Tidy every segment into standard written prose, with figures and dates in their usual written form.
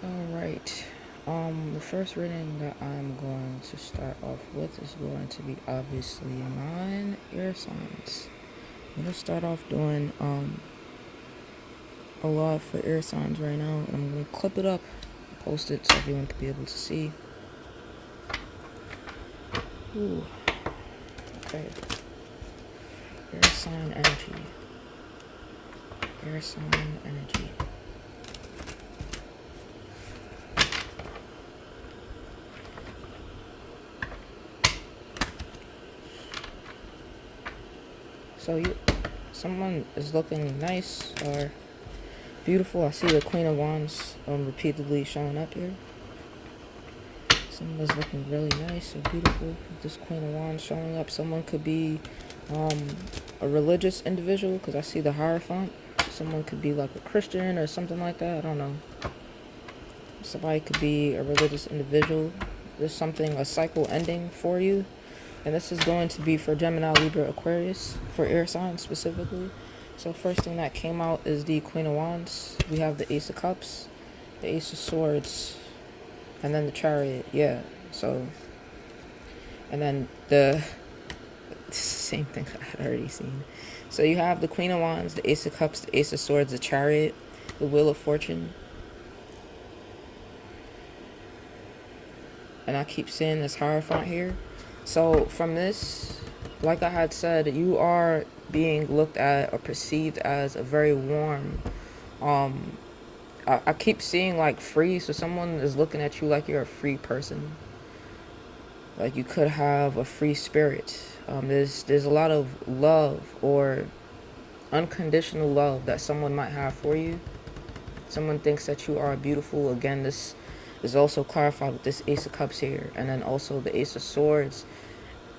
Alright. The first reading that I'm going to start off with is going to be obviously mine, air signs. I'm gonna start off doing a lot for air signs right now, and I'm gonna clip it up, post it so everyone can be able to see. Ooh, okay. Air sign energy. Air sign energy. So someone is looking nice or beautiful. I see the Queen of Wands repeatedly showing up here. Someone's looking really nice or beautiful. This Queen of Wands showing up. Someone could be a religious individual because I see the Hierophant. Someone could be like a Christian or something like that. I don't know. Somebody could be a religious individual. There's something, a cycle ending for you. And this is going to be for Gemini, Libra, Aquarius, for air signs specifically. So first thing that came out is the Queen of Wands. We have the Ace of Cups, the Ace of Swords, and then the Chariot. Yeah, so, and then the same thing I had already seen. So you have the Queen of Wands, the Ace of Cups, the Ace of Swords, the Chariot, the Wheel of Fortune. And I keep seeing this Hierophant here. So from this, like I had said, you are being looked at or perceived as a very warm, I keep seeing like free, so someone is looking at you like you're a free person. Like you could have a free spirit. There's a lot of love or unconditional love that someone might have for you. Someone thinks that you are beautiful. Again, this is also clarified with this Ace of Cups here, and then also the Ace of Swords.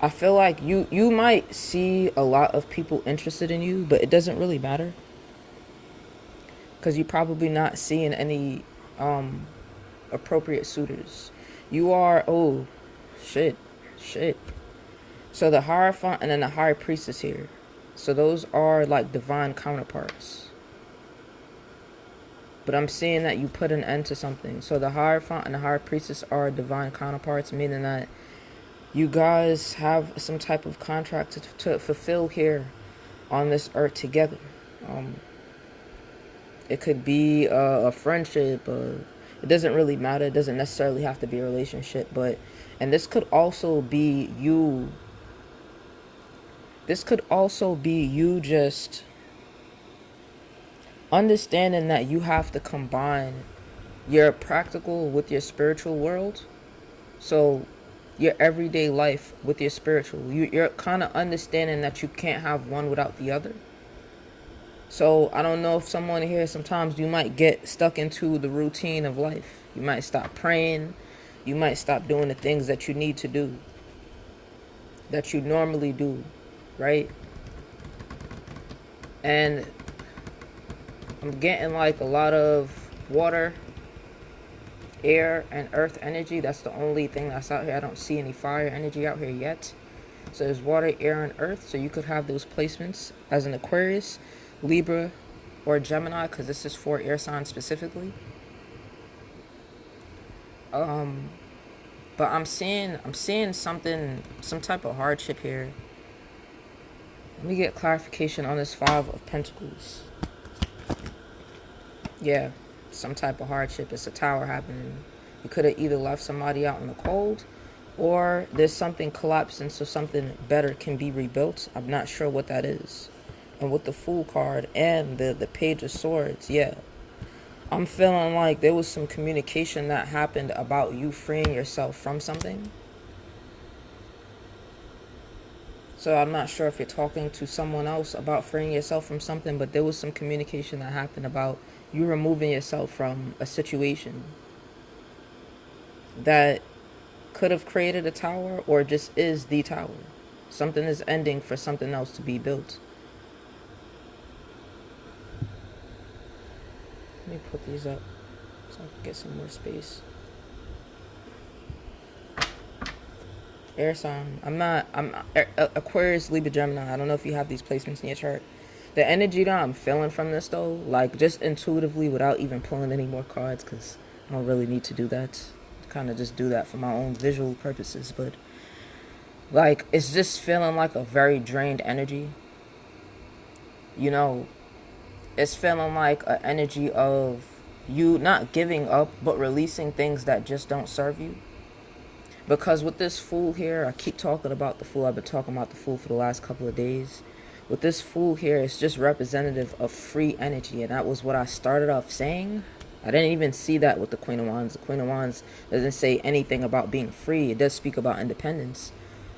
I feel like you might see a lot of people interested in you, but it doesn't really matter because you're probably not seeing any appropriate suitors. You are, oh shit. So the Hierophant and then the High Priestess here. So those are like divine counterparts. But I'm seeing that you put an end to something. So the Hierophant and the High Priestess are divine counterparts, meaning that you guys have some type of contract to fulfill here on this earth together. It could be a friendship. It doesn't really matter. It doesn't necessarily have to be a relationship. And this could also be you. This could also be you just understanding that you have to combine your practical with your spiritual world. So your everyday life with your spiritual. You're kind of understanding that you can't have one without the other. So I don't know if someone here, sometimes you might get stuck into the routine of life. You might stop praying. You might stop doing the things that you need to do, that you normally do, right? And I'm getting like a lot of water, air, and earth energy. That's the only thing that's out here. I don't see any fire energy out here yet. So there's water, air, and earth. So you could have those placements as an Aquarius, Libra, or Gemini, because this is for air signs specifically. But I'm seeing something, some type of hardship here. Let me get clarification on this Five of Pentacles. Yeah, some type of hardship. It's a tower happening. You could have either left somebody out in the cold, or there's something collapsing so something better can be rebuilt. I'm not sure what that is. And with the Fool card and the Page of Swords, yeah, I'm feeling like there was some communication that happened about you freeing yourself from something. So I'm not sure if you're talking to someone else about freeing yourself from something, but there was some communication that happened about you removing yourself from a situation that could have created a tower or just is the tower. Something is ending for something else to be built. Let me put these up so I can get some more space. Air sign. I'm Aquarius, Libra, Gemini. I don't know if you have these placements in your chart. The energy that I'm feeling from this though, like just intuitively without even pulling any more cards, because I don't really need to do that. Kind of just do that for my own visual purposes, but like it's just feeling like a very drained energy. You know, it's feeling like an energy of you not giving up but releasing things that just don't serve you. Because with this Fool here, I keep talking about the Fool. I've been talking about the Fool for the last couple of days. With this Fool here, it's just representative of free energy, and that was what I started off saying. I didn't even see that with the Queen of Wands. The Queen of Wands doesn't say anything about being free. It does speak about independence,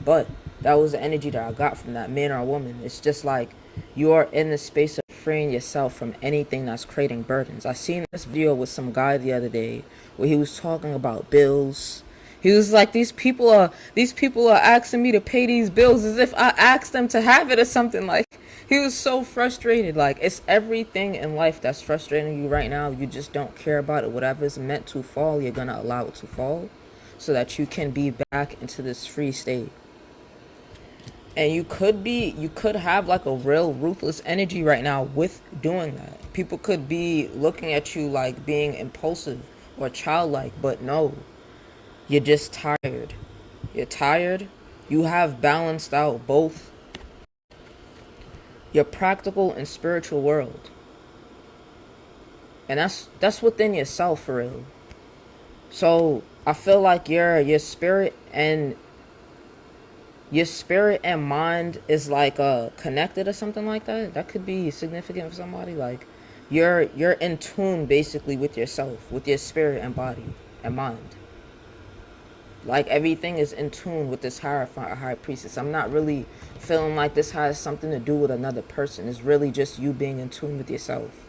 but that was the energy that I got from that, man or woman. It's just like you are in the space of freeing yourself from anything that's creating burdens. I seen this video with some guy the other day where he was talking about bills. He was like, these people are asking me to pay these bills as if I asked them to have it or something. Like, he was so frustrated. Like, it's everything in life that's frustrating you right now. You just don't care about it. Whatever's meant to fall, you're gonna allow it to fall so that you can be back into this free state. And you could have like a real ruthless energy right now with doing that. People could be looking at you like being impulsive or childlike, but no. You're just tired. You're tired. You have balanced out both your practical and spiritual world. And that's within yourself for real. So I feel like your spirit and mind is like connected or something like that. That could be significant for somebody. Like you're in tune basically with yourself, with your spirit and body and mind. Like everything is in tune with this Hierophant or High Priestess. I'm not really feeling like this has something to do with another person. It's really just you being in tune with yourself.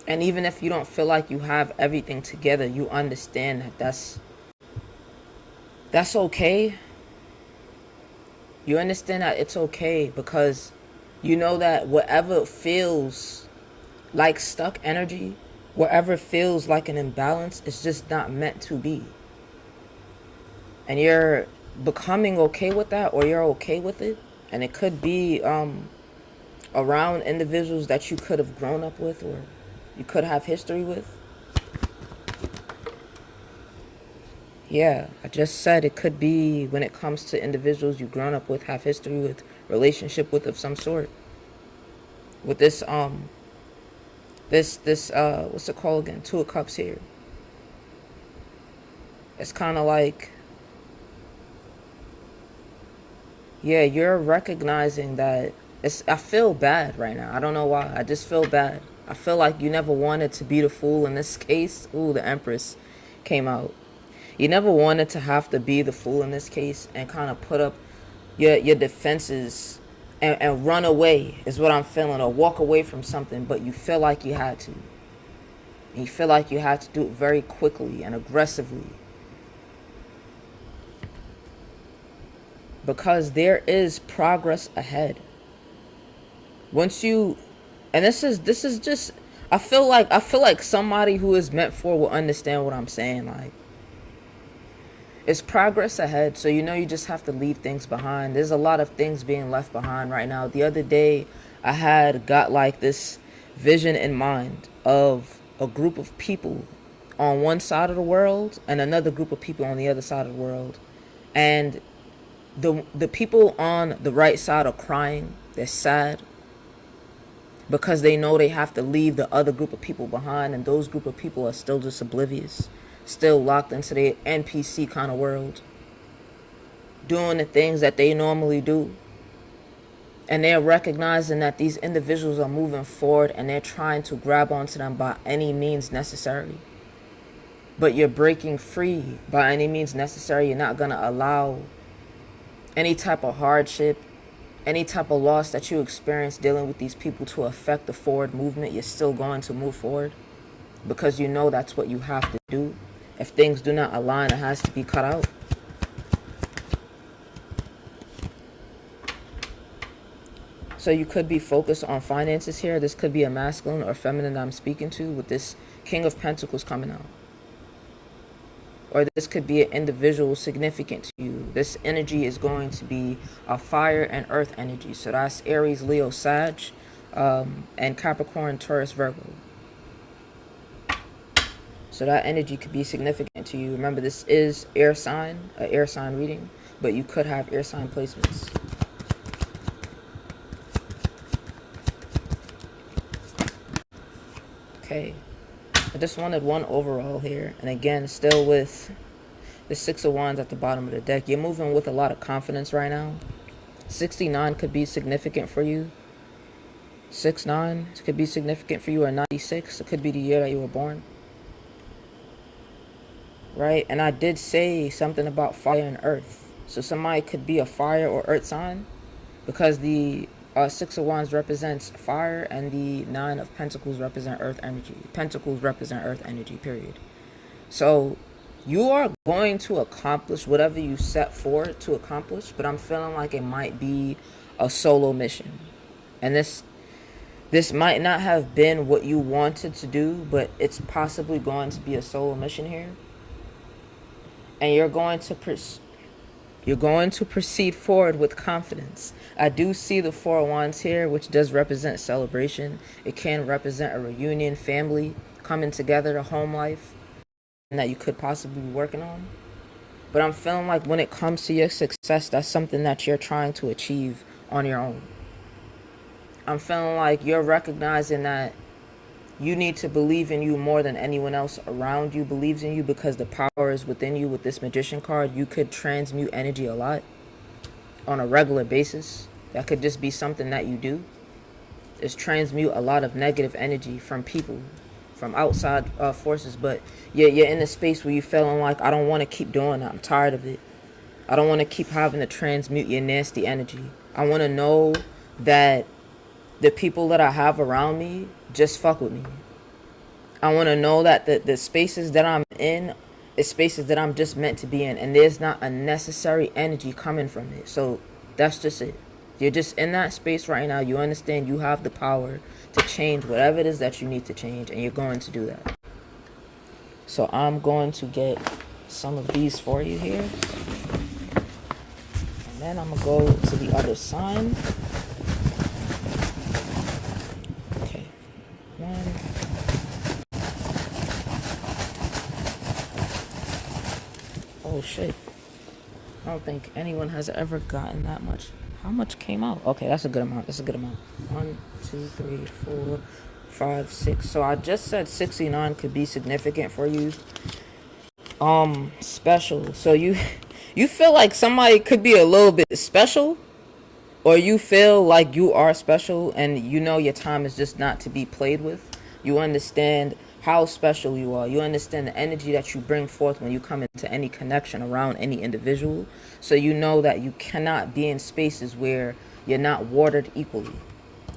And even if you don't feel like you have everything together, you understand that that's okay. You understand that it's okay because you know that whatever feels like stuck energy, whatever feels like an imbalance, it's just not meant to be. And you're becoming okay with that, or you're okay with it. And it could be around individuals that you could have grown up with or you could have history with. Yeah, I just said it could be when it comes to individuals you've grown up with, have history with, relationship with of some sort. With this what's it called again? Two of Cups here. It's kind of like, yeah, you're recognizing that I feel bad right now. I don't know why. I just feel bad. I feel like you never wanted to be the Fool in this case. Ooh, the Empress came out. You never wanted to have to be the Fool in this case and kind of put up your defenses and run away is what I'm feeling, or walk away from something, but you feel like you had to. And you feel like you had to do it very quickly and aggressively. Because there is progress ahead. Once you, and this is just, I feel like somebody who is meant for will understand what I'm saying. Like, it's progress ahead, so you know you just have to leave things behind. There's a lot of things being left behind right now. The other day, I had got like this vision in mind of a group of people on one side of the world and another group of people on the other side of the world. And the people on the right side are crying. They're sad because they know they have to leave the other group of people behind, and those group of people are still just oblivious, still locked into their NPC kind of world, doing the things that they normally do. And they're recognizing that these individuals are moving forward and they're trying to grab onto them by any means necessary. But you're breaking free by any means necessary. You're not going to allow any type of hardship, any type of loss that you experience dealing with these people to affect the forward movement. You're still going to move forward because you know that's what you have to do. If things do not align, it has to be cut out. So you could be focused on finances here. This could be a masculine or feminine I'm speaking to with this King of Pentacles coming out. Or this could be an individual significant to you. This energy is going to be a fire and earth energy. So that's Aries, Leo, Sag, and Capricorn, Taurus, Virgo. So that energy could be significant to you. Remember, this is air sign, an air sign reading, but you could have air sign placements. Okay, I just wanted one overall here. And again, still with the Six of Wands at the bottom of the deck. You're moving with a lot of confidence right now. 69 could be significant for you. 6-9 could be significant for you, or 96. It could be the year that you were born. Right? And I did say something about fire and earth. So somebody could be a fire or earth sign, because the Six of Wands represents fire and the Nine of Pentacles represent earth energy. Pentacles represent earth energy, period. So you are going to accomplish whatever you set forward to accomplish, but I'm feeling like it might be a solo mission. And this might not have been what you wanted to do, but it's possibly going to be a solo mission here. And you're going to proceed forward with confidence. I do see the Four of Wands here, which does represent celebration. It can represent a reunion, family coming together, a home life that you could possibly be working on. But I'm feeling like when it comes to your success, that's something that you're trying to achieve on your own. I'm feeling like you're recognizing that you need to believe in you more than anyone else around you believes in you, because the power is within you. With this Magician card, you could transmute energy a lot on a regular basis. That could just be something that you do, is transmute a lot of negative energy from people, from outside forces. But you're in a space where you're feeling like, I don't want to keep doing that. I'm tired of it. I don't want to keep having to transmute your nasty energy. I want to know that the people that I have around me just fuck with me. I want to know that the spaces that I'm in is spaces that I'm just meant to be in, and there's not unnecessary energy coming from it. So that's just it. You're just in that space right now. You understand you have the power to change whatever it is that you need to change, and you're going to do that. So I'm going to get some of these for you here. And then I'm going to go to the other sign. Okay. Oh shit. I don't think anyone has ever gotten that much. How much came out? Okay, that's a good amount. 1, 2, 3, 4, 5, 6. So I just said 69 could be significant for you. Special. So you feel like somebody could be a little bit special, or you feel like you are special and you know your time is just not to be played with. You understand how special you are. You understand the energy that you bring forth when you come into any connection around any individual. So you know that you cannot be in spaces where you're not watered equally.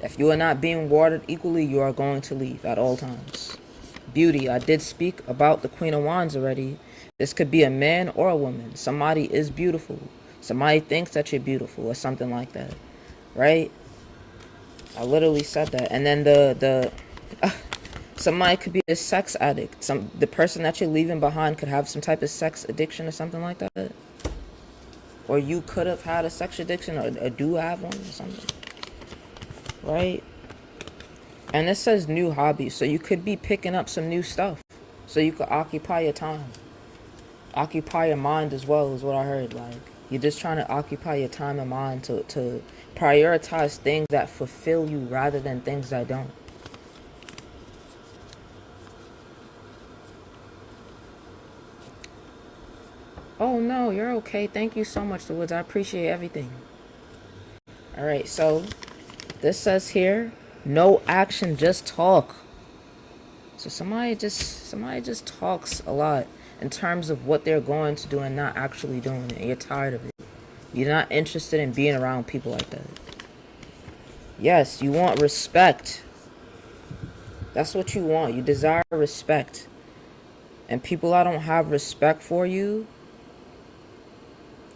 If you are not being watered equally, you are going to leave at all times. Beauty. I did speak about the Queen of Wands already. This could be a man or a woman. Somebody is beautiful. Somebody thinks that you're beautiful or something like that. Right? I literally said that. And then somebody could be a sex addict. The person that you're leaving behind could have some type of sex addiction or something like that. Or you could have had a sex addiction, or do have one or something. Right? And it says new hobbies. So you could be picking up some new stuff, so you could occupy your time. Occupy your mind as well, is what I heard. Like, you're just trying to occupy your time and mind to prioritize things that fulfill you rather than things that don't. Oh no, you're okay. Thank you so much, The Woods. I appreciate everything. Alright, so this says here, no action, just talk. So somebody just talks a lot in terms of what they're going to do and not actually doing it. You're tired of it. You're not interested in being around people like that. Yes, you want respect. That's what you want. You desire respect. And people that don't have respect for you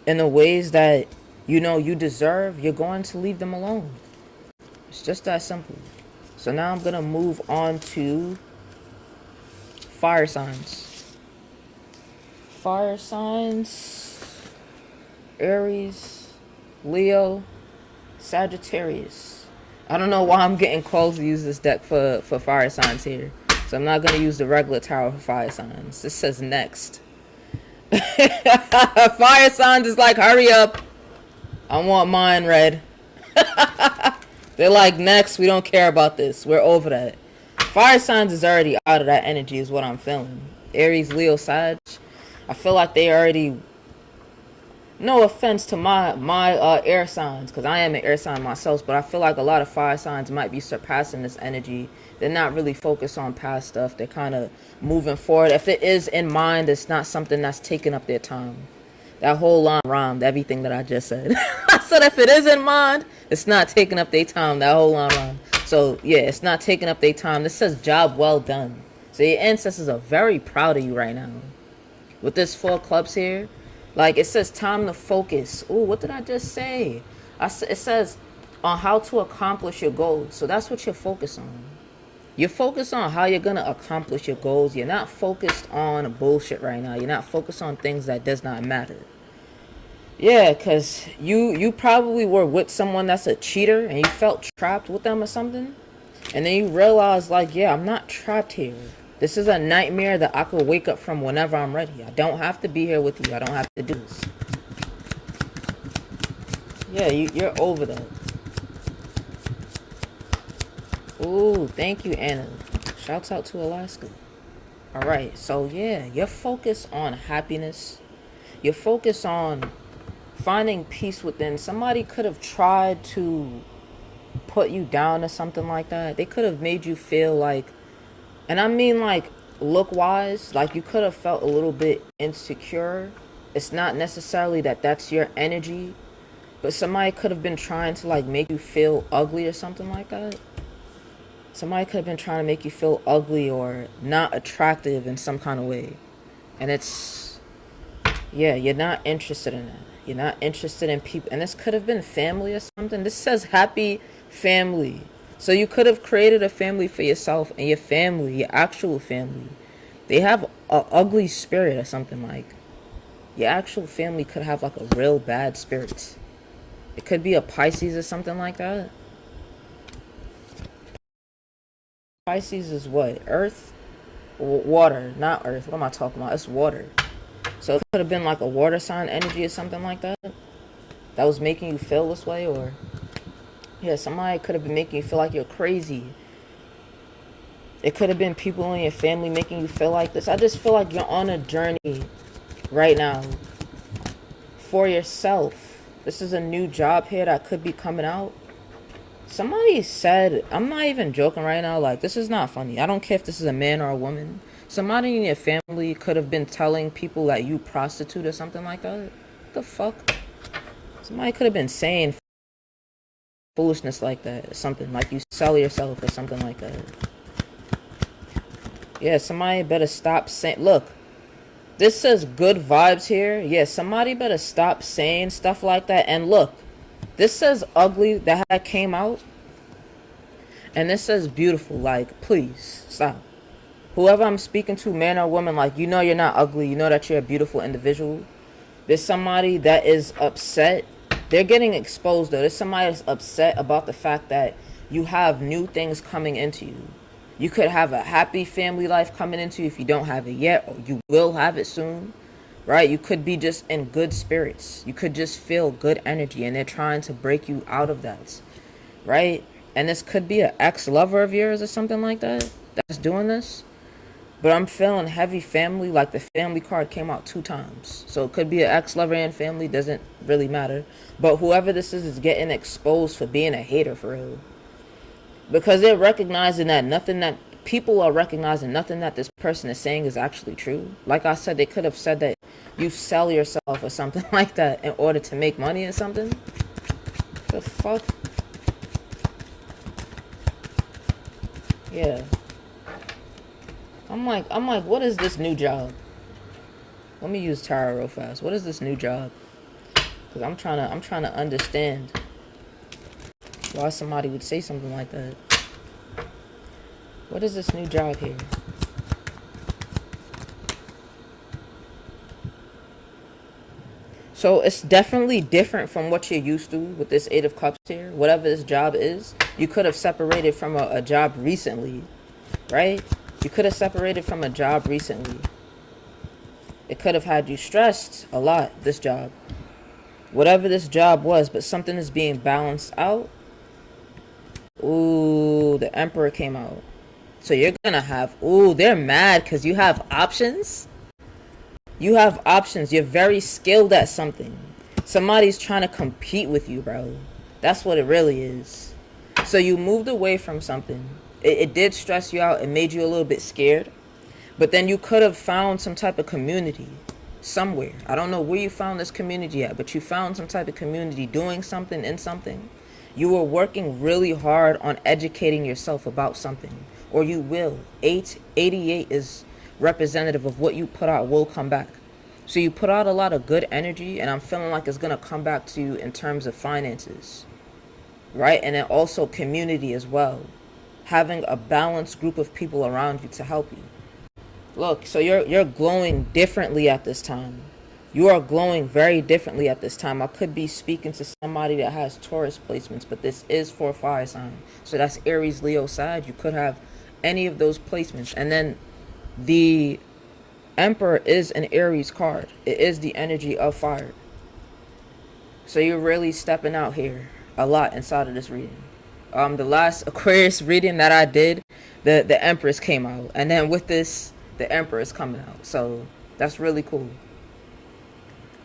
in the ways that you know you deserve, you're going to leave them alone. It's just that simple. So now I'm going to move on to fire signs. Fire signs: Aries, Leo, Sagittarius. I don't know why I'm getting calls to use this deck for fire signs here. So I'm not going to use the regular tarot for fire signs. This says next. Fire signs is like, hurry up. I want mine read. They're like, next, we don't care about this. We're over that. Fire signs is already out of that energy is what I'm feeling. Aries, Leo, Sag. I feel like they already... No offense to my air signs, because I am an air sign myself, but I feel like a lot of fire signs might be surpassing this energy. They're not really focused on past stuff. They're kind of moving forward. If it is in mind, it's not something that's taking up their time. That whole line rhymed everything that I just said. I said if it is in mind, it's not taking up their time. That whole line rhymed. So yeah, it's not taking up their time. This says job well done. So your ancestors are very proud of you right now. With this 4 clubs here, like it says time to focus. Ooh, what did I just say? It says on how to accomplish your goals. So that's what you're focused on. You're focused on how you're going to accomplish your goals. You're not focused on bullshit right now. You're not focused on things that does not matter. Yeah, because you probably were with someone that's a cheater and you felt trapped with them or something. And then you realize, like, yeah, I'm not trapped here. This is a nightmare that I could wake up from whenever I'm ready. I don't have to be here with you. I don't have to do this. Yeah, you're over that. Ooh, thank you, Anna. Shouts out to Alaska. Alright, so yeah, you're focused on happiness. You're focused on finding peace within. Somebody could have tried to put you down or something like that. They could have made you feel like, and I mean like look wise, like you could have felt a little bit insecure. It's not necessarily that that's your energy, but somebody could have been trying to like make you feel ugly or something like that. Somebody could have been trying to make you feel ugly or not attractive in some kind of way. And it's, yeah, you're not interested in that. You're not interested in people. And this could have been family or something. This says happy family. So you could have created a family for yourself, and your family, your actual family, they have a ugly spirit or something. Like your actual family could have like a real bad spirit. It could be a Pisces or something like that. Pisces is what? Earth? Water, not earth. What am I talking about? It's water. So it could have been like a water sign energy or something like that. That was making you feel this way, or yeah, somebody could have been making you feel like you're crazy. It could have been people in your family making you feel like this. I just feel like you're on a journey right now for yourself. This is a new job here that could be coming out. Somebody said, I'm not even joking right now, like this is not funny. I don't care if this is a man or a woman. Somebody in your family could have been telling people that you prostitute or something like that. What the fuck? Somebody could have been saying foolishness like that or something, like you sell yourself or something like that. Yeah, somebody better stop saying, look, this says good vibes here. Yeah, somebody better stop saying stuff like that. And look, this says ugly that came out. And this says beautiful. Like, please, stop. Whoever I'm speaking to, man or woman, like, you know you're not ugly. You know that you're a beautiful individual. There's somebody that is upset. They're getting exposed, though. There's somebody that's upset about the fact that you have new things coming into you. You could have a happy family life coming into you if you don't have it yet, or you will have it soon. Right? You could be just in good spirits. You could just feel good energy, and they're trying to break you out of that. Right? And this could be an ex-lover of yours or something like that that's doing this. But I'm feeling heavy family, like the family card came out 2 times. So it could be an ex-lover and family, doesn't really matter. But whoever this is getting exposed for being a hater for real. Because they're recognizing that people are recognizing nothing that this person is saying is actually true. Like I said, they could have said that you sell yourself or something like that in order to make money or something. The fuck? Yeah. I'm like, what is this new job? Let me use tarot real fast. What is this new job? Because I'm trying to understand why somebody would say something like that. What is this new job here? So it's definitely different from what you're used to with this 8 of Cups here. Whatever this job is, you could have separated from a job recently, right? You could have separated from a job recently. It could have had you stressed a lot, this job. Whatever this job was, but something is being balanced out. Ooh, the Emperor came out. So you're gonna have, ooh, they're mad because you have options. You have options. You're very skilled at something. Somebody's trying to compete with you, bro. That's what it really is. So you moved away from something. It did stress you out. It made you a little bit scared. But then you could have found some type of community somewhere. I don't know where you found this community at, but you found some type of community doing something in something. You were working really hard on educating yourself about something. Or you will. 88 is representative of what you put out will come back. So you put out a lot of good energy, and I'm feeling like it's going to come back to you in terms of finances. Right? And then also community as well. Having a balanced group of people around you to help you. Look, so you're glowing differently at this time. You are glowing very differently at this time. I could be speaking to somebody that has Taurus placements, but this is for fire sign. So that's Aries, Leo, Sag. You could have any of those placements. And then the Emperor is an Aries card. It is the energy of fire. So you're really stepping out here a lot inside of this reading. The last Aquarius reading that I did, the Empress came out. And then with this, the Emperor is coming out. So that's really cool.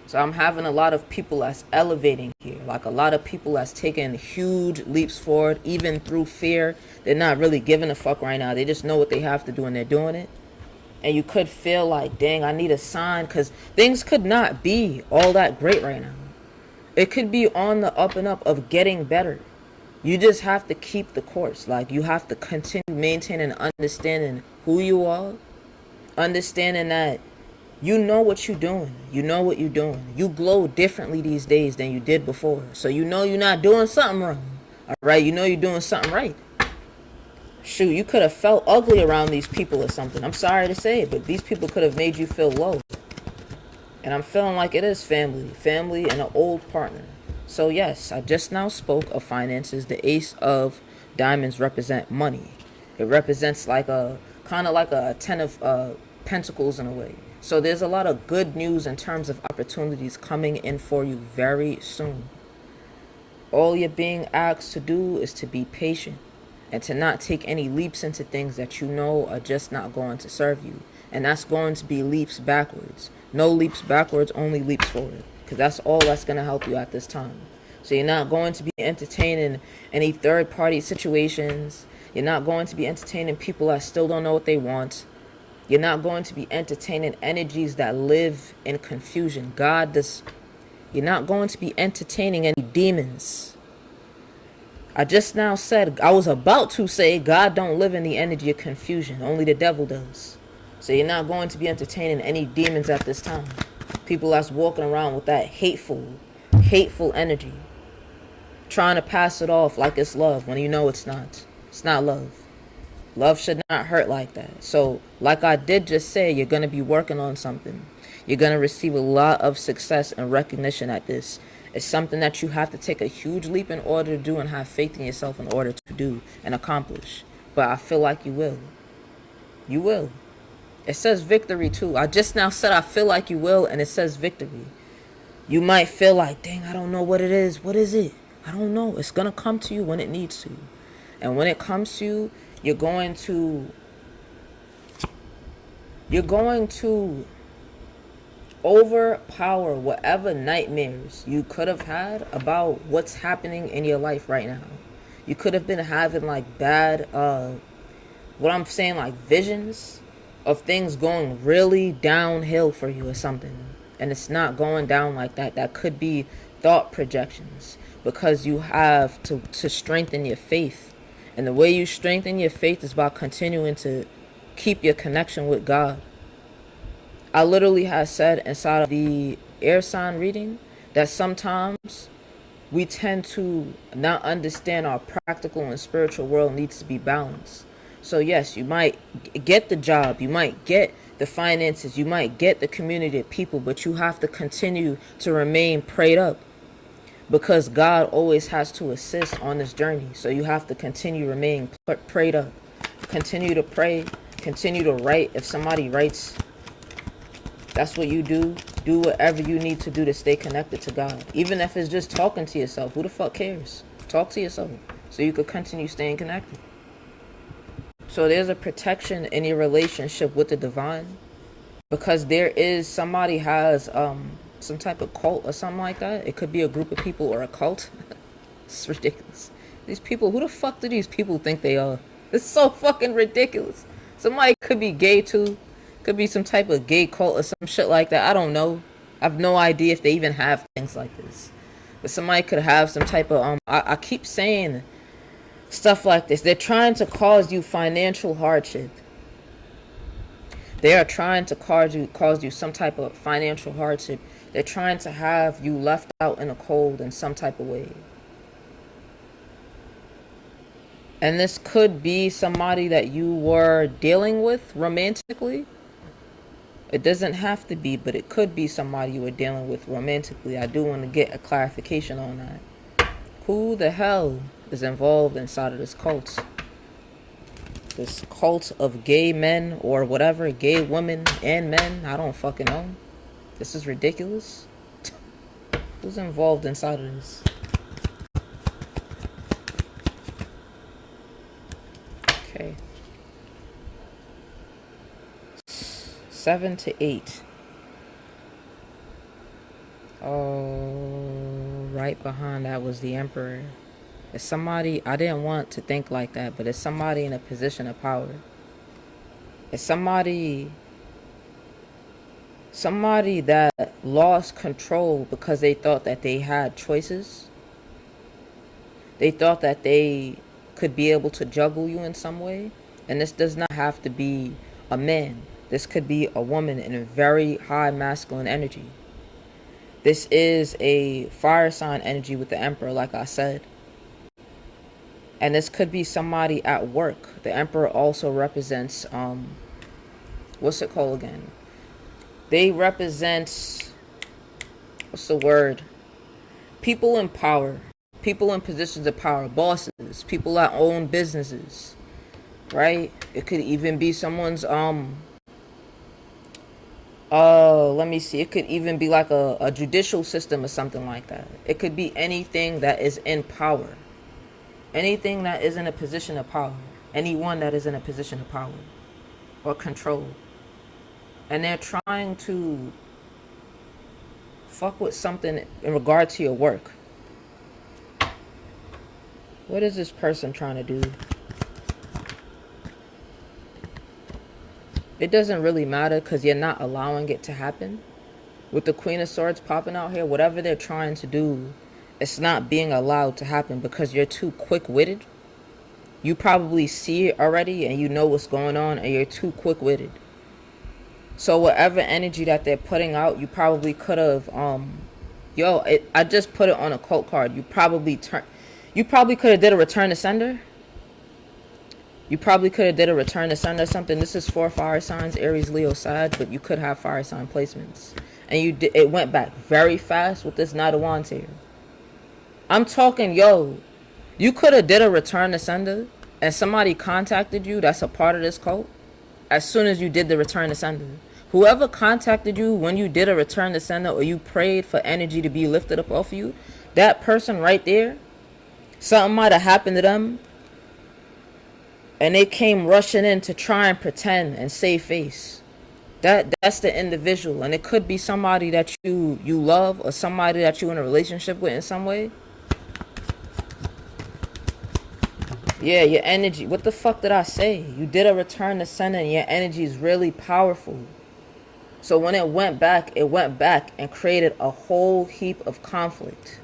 So I'm having a lot of people that's elevating here. Like a lot of people that's taking huge leaps forward, even through fear. They're not really giving a fuck right now. They just know what they have to do and they're doing it. And you could feel like, dang, I need a sign, because things could not be all that great right now. It could be on the up and up of getting better. You just have to keep the course. Like, you have to continue maintaining and understanding who you are. Understanding that you know what you're doing. You know what you're doing. You glow differently these days than you did before. So you know you're not doing something wrong. Alright, you know you're doing something right. Shoot, you could have felt ugly around these people or something. I'm sorry to say it, but these people could have made you feel low. And I'm feeling like it is family. Family and an old partner. So yes, I just now spoke of finances. The Ace of Diamonds represent money. It represents like a, kind of like a 10 of Pentacles in a way. So there's a lot of good news in terms of opportunities coming in for you very soon. All you're being asked to do is to be patient and to not take any leaps into things that you know are just not going to serve you. And that's going to be leaps backwards. No leaps backwards, only leaps forward. Because that's all that's going to help you at this time. So you're not going to be entertaining any third-party situations. You're not going to be entertaining people that still don't know what they want. You're not going to be entertaining energies that live in confusion. You're not going to be entertaining any demons. I just now said, I was about to say, God don't live in the energy of confusion. Only the devil does. So you're not going to be entertaining any demons at this time. People that's walking around with that hateful energy. Trying to pass it off like it's love when you know it's not. It's not love. Love should not hurt like that. So, like I did just say, you're going to be working on something. You're going to receive a lot of success and recognition at this. It's something that you have to take a huge leap in order to do and have faith in yourself in order to do and accomplish. But I feel like you will. You will. It says victory too. I just now said I feel like you will, and it says victory. You might feel like, dang, I don't know what it is. What is it? I don't know. It's going to come to you when it needs to. And when it comes to you, you're going to overpower whatever nightmares you could have had about what's happening in your life right now. You could have been having like bad, what I'm saying, like visions of things going really downhill for you or something. And it's not going down like that. That could be thought projections, because you have to strengthen your faith. And the way you strengthen your faith is by continuing to keep your connection with God. I literally have said inside of the air sign reading that sometimes we tend to not understand our practical and spiritual world needs to be balanced. So yes, you might get the job, you might get the finances, you might get the community of people, but you have to continue to remain prayed up. Because God always has to assist on this journey. So you have to continue remaining prayed up. Continue to pray. continue to write. If somebody writes, that's what you do. Do whatever you need to do to stay connected to God. Even if it's just talking to yourself. Who the fuck cares? Talk to yourself so you could continue staying connected. So there's a protection in your relationship with the divine, because there is, somebody has some type of cult or something like that. It could be a group of people or a cult. It's ridiculous. These people, who the fuck do these people think they are? It's so fucking ridiculous. Somebody could be gay too. Could be some type of gay cult or some shit like that. I don't know. I have no idea if they even have things like this. But somebody could have some type of I keep saying stuff like this. They're trying to cause you financial hardship. They are trying to cause you some type of financial hardship. They're trying to have you left out in the cold in some type of way. And this could be somebody that you were dealing with romantically. It doesn't have to be, but it could be somebody you were dealing with romantically. I do want to get a clarification on that. Who the hell is involved inside of this cult? This cult of gay men or whatever, gay women and men. I don't fucking know. This is ridiculous. Who's involved inside of this? Okay. 7 to 8. Oh, right behind that was the Emperor. It's somebody, I didn't want to think like that, but it's somebody in a position of power. It's somebody that lost control because they thought that they had choices. They thought that they could be able to juggle you in some way. And this does not have to be a man. This could be a woman in a very high masculine energy. This is a fire sign energy with the Emperor, like I said. And this could be somebody at work. The Emperor also represents, what's it called again? They represent, what's the word? People in power. People in positions of power. Bosses. People that own businesses. Right? It could even be someone's, let me see. It could even be like a judicial system or something like that. It could be anything that is in power. Anything that is in a position of power. Anyone that is in a position of power or control. And they're trying to fuck with something in regard to your work. What is this person trying to do? It doesn't really matter because you're not allowing it to happen. With the Queen of Swords popping out here, whatever they're trying to do, it's not being allowed to happen because you're too quick-witted. You probably see it already and you know what's going on and you're too quick-witted. So whatever energy that they're putting out, you probably could have, I just put it on a quote card. You probably could have did a return to sender. You probably could have did a return to sender or something. This is for fire signs, Aries, Leo, Sag, but you could have fire sign placements. And it went back very fast with this Knight of Wands here. I'm talking, you could have did a return to sender and somebody contacted you that's a part of this cult as soon as you did the return to sender. Whoever contacted you when you did a return to sender or you prayed for energy to be lifted up off you, that person right there, something might have happened to them and they came rushing in to try and pretend and save face. That's the individual. And it could be somebody that you love or somebody that you're in a relationship with in some way. Yeah, your energy. What the fuck did I say? You did a return to sender and your energy is really powerful. So when it went back and created a whole heap of conflict.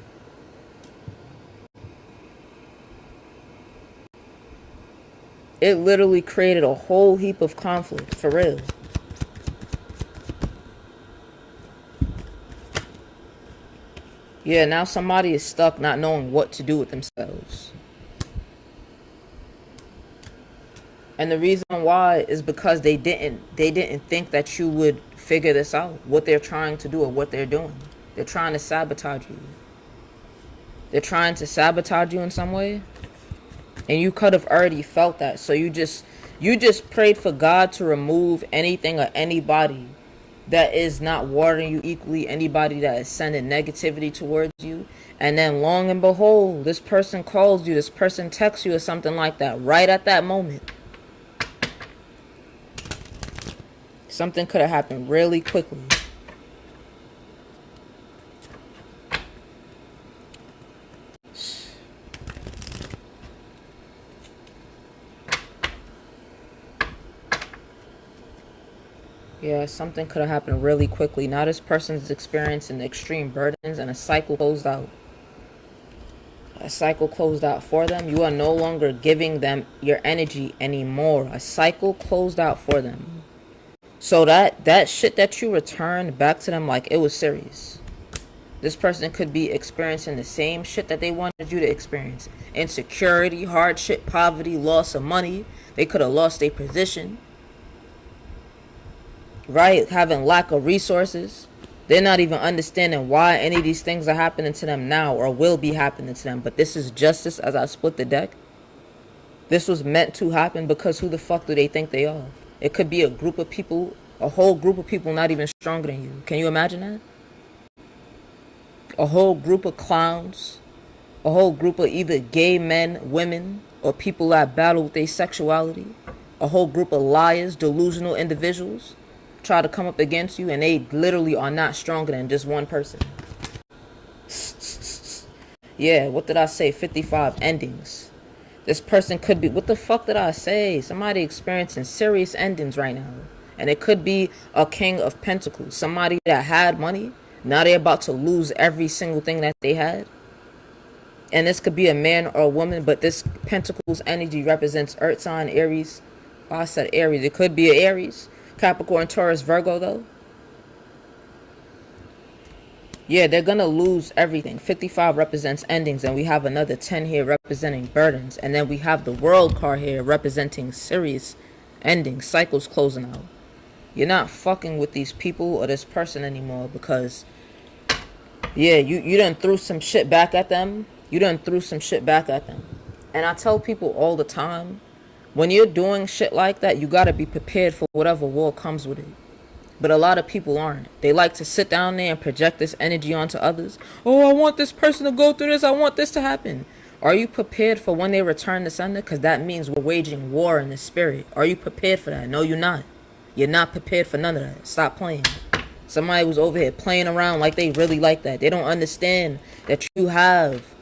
It literally created a whole heap of conflict, for real. Yeah, now somebody is stuck not knowing what to do with themselves. And the reason why is because they didn't think that you would figure this out, what they're trying to do or what they're doing. They're trying to sabotage you. They're trying to sabotage you in some way. And you could have already felt that. So you You just prayed for God to remove anything or anybody that is not watering you equally, anybody that is sending negativity towards you. And then long and behold, this person calls you, this person texts you or something like that right at that moment. Something could have happened really quickly. Yeah, something could have happened really quickly. Now this person's experiencing extreme burdens and a cycle closed out. A cycle closed out for them. You are no longer giving them your energy anymore. A cycle closed out for them. So that shit that you returned back to them, like, it was serious. This person could be experiencing the same shit that they wanted you to experience. Insecurity, hardship, poverty, loss of money. They could have lost their position. Right? Having lack of resources. They're not even understanding why any of these things are happening to them now or will be happening to them. But this is justice as I split the deck. This was meant to happen because who the fuck do they think they are? It could be a group of people, a whole group of people not even stronger than you. Can you imagine that? A whole group of clowns. A whole group of either gay men, women, or people that battle with their sexuality. A whole group of liars, delusional individuals try to come up against you, and they literally are not stronger than just one person. Yeah, what did I say? 55 endings. This person could be, what the fuck did I say? Somebody experiencing serious endings right now. And it could be a king of pentacles. Somebody that had money, now they're about to lose every single thing that they had. And this could be a man or a woman, but this pentacles energy represents Earth sign, Aries. Oh, I said Aries. It could be an Aries. Capricorn, Taurus, Virgo, though. Yeah, they're going to lose everything. 55 represents endings, and we have another 10 here representing burdens. And then we have the World card here representing serious endings, cycles closing out. You're not fucking with these people or this person anymore because, yeah, you done threw some shit back at them. You done threw some shit back at them. And I tell people all the time, when you're doing shit like that, you gotta be prepared for whatever war comes with it. But a lot of people aren't. They like to sit down there and project this energy onto others. Oh, I want this person to go through this. I want this to happen. Are you prepared for when they return to sender? Because that means we're waging war in the spirit. Are you prepared for that? No, you're not. You're not prepared for none of that. Stop playing. Somebody was over here playing around like they really like that. They don't understand that you have